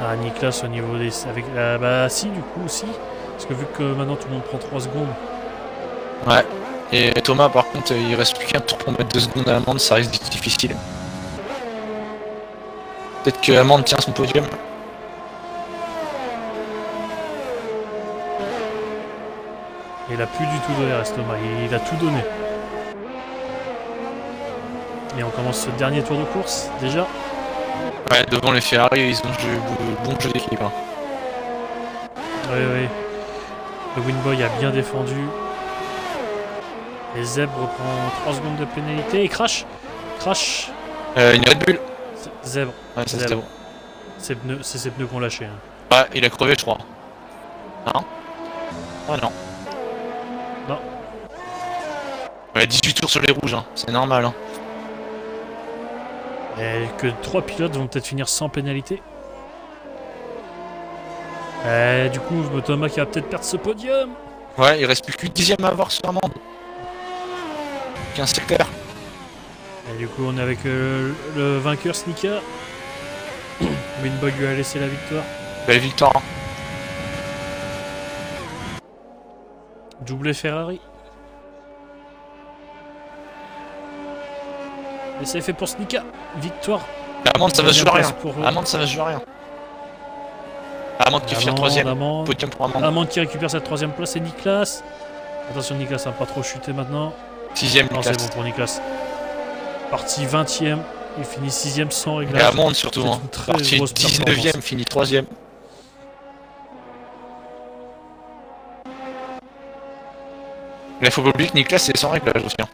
Speaker 1: Ah, Niklas au niveau des. Avec, bah, si, du coup, aussi. Parce que vu que maintenant tout le monde prend 3 secondes.
Speaker 2: Ouais. Et Thomas, par contre, il reste plus qu'un tour pour mettre 2 secondes à Amand, ça risque d'être difficile. Peut-être que Amand tient son podium.
Speaker 1: Il a plus du tout de RS, Thomas. Il a tout donné. Et on commence ce dernier tour de course, déjà.
Speaker 2: Ouais, devant les Ferrari, ils ont bon jeu d'équipe. Hein.
Speaker 1: Oui. Le Winboy a bien défendu. Et Zeb reprend 3 secondes de pénalité et crash.
Speaker 2: Une Red Bull.
Speaker 1: Zeb.
Speaker 2: Ouais, ça c'était bon.
Speaker 1: C'est ses pneus qu'on lâché. Hein.
Speaker 2: Ouais, il a crevé, je crois. Non. Ah non.
Speaker 1: Non.
Speaker 2: Ouais, 18 tours sur les rouges, hein. C'est normal. Hein.
Speaker 1: Et que 3 pilotes vont peut-être finir sans pénalité. Et du coup, Thomas qui va peut-être perdre ce podium.
Speaker 2: Ouais, il reste plus qu'une 10ème à avoir sur Amand. 15 secteurs.
Speaker 1: Et du coup, on est avec le vainqueur Snika. Winbog lui a laissé la victoire.
Speaker 2: Belle victoire. Hein.
Speaker 1: Doublé Ferrari. Et c'est fait pour Snika. Victoire.
Speaker 2: Amand, ça va se jouer à rien.
Speaker 1: Pour...
Speaker 2: Amand, ça va se jouer à rien. Amand qui finit 3ème. Podium pour Amand.
Speaker 1: Amand qui récupère cette 3ème place et Niklas. Attention, Niklas n'a pas trop chuté maintenant.
Speaker 2: 6ème,
Speaker 1: non,
Speaker 2: Niklas.
Speaker 1: C'est bon pour Niklas. Parti 20ème. Il finit 6ème sans
Speaker 2: Et
Speaker 1: réglage.
Speaker 2: Amande surtout,
Speaker 1: C'est
Speaker 2: hein.
Speaker 1: une très
Speaker 2: Parti
Speaker 1: grosse
Speaker 2: 19ème, fini 3ème. Il faut pas oublier que Nicolas c'est sans réglage aussi. Hein.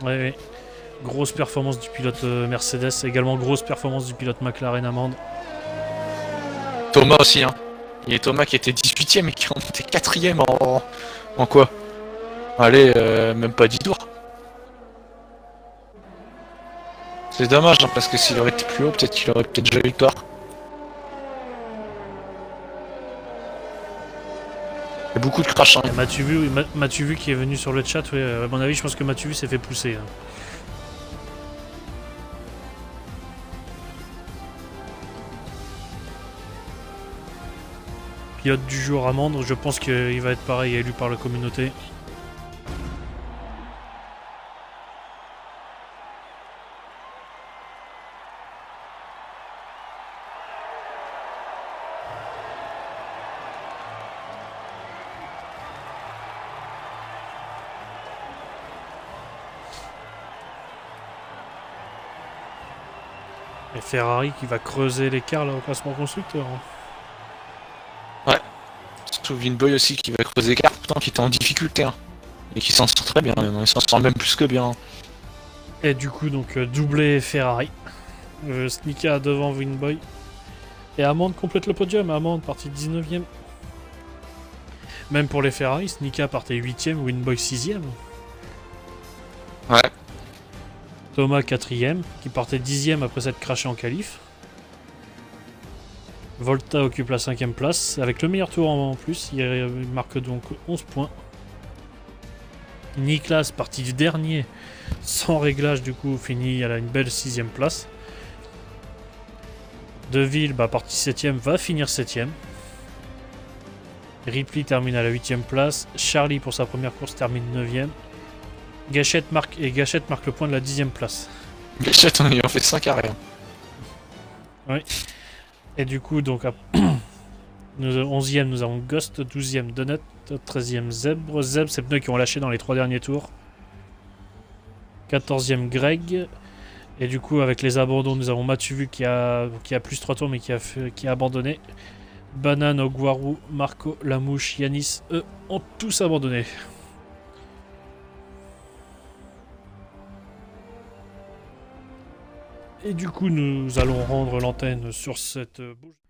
Speaker 1: Ouais, ouais. Grosse performance du pilote Mercedes, également grosse performance du pilote McLaren Amande.
Speaker 2: Thomas aussi, hein. Il y a Thomas qui était 18ème et qui en était 4ème en quoi? Allez, même pas 10 tours. C'est dommage, hein, parce que s'il aurait été plus haut, peut-être qu'il aurait peut-être déjà eu victoire. Il y a beaucoup de crash. Hein.
Speaker 1: M'as-tu vu qui est venu sur le chat, ouais, à mon avis, je pense que M'as-tu vu s'est fait pousser. Hein. Pilote du jour Amande, je pense qu'il va être pareil élu par la communauté. Et Ferrari qui va creuser l'écart là au classement constructeur. Hein.
Speaker 2: Ouais. Surtout Vinboy aussi qui va creuser l'écart, pourtant qui était en difficulté. Hein. Et qui s'en sort très bien, il s'en sort même plus que bien.
Speaker 1: Et du coup, donc doublé Ferrari. Snika devant Winboy. Et Amande complète le podium. Amande partie 19ème. Même pour les Ferrari, Snika partait 8ème, Winboy 6ème.
Speaker 2: Ouais.
Speaker 1: Thomas 4ème, qui partait 10ème après s'être crashé en qualif. Volta occupe la 5ème place, avec le meilleur tour en plus. Il marque donc 11 points. Niklas, parti du dernier, sans réglage du coup, finit à une belle 6ème place. Deville, parti 7ème, va finir 7ème. Ripley termine à la 8ème place. Charlie, pour sa première course, termine 9ème. Gachette marque le point de la 10ème place.
Speaker 2: Gachette, on en fait 5 arrêts.
Speaker 1: Oui. Et du coup, donc, 11ème, nous avons Ghost. 12ème, Donut. 13ème, Zèbre. Zèbre, c'est pneus qui ont lâché dans les 3 derniers tours. 14ème, Greg. Et du coup, avec les abandons, nous avons Mathieu qui a plus 3 tours, mais qui a abandonné. Banane, Ogwaru, Marco, Lamouche, Yanis, eux, ont tous abandonné. Et du coup, nous allons rendre l'antenne sur cette bouche.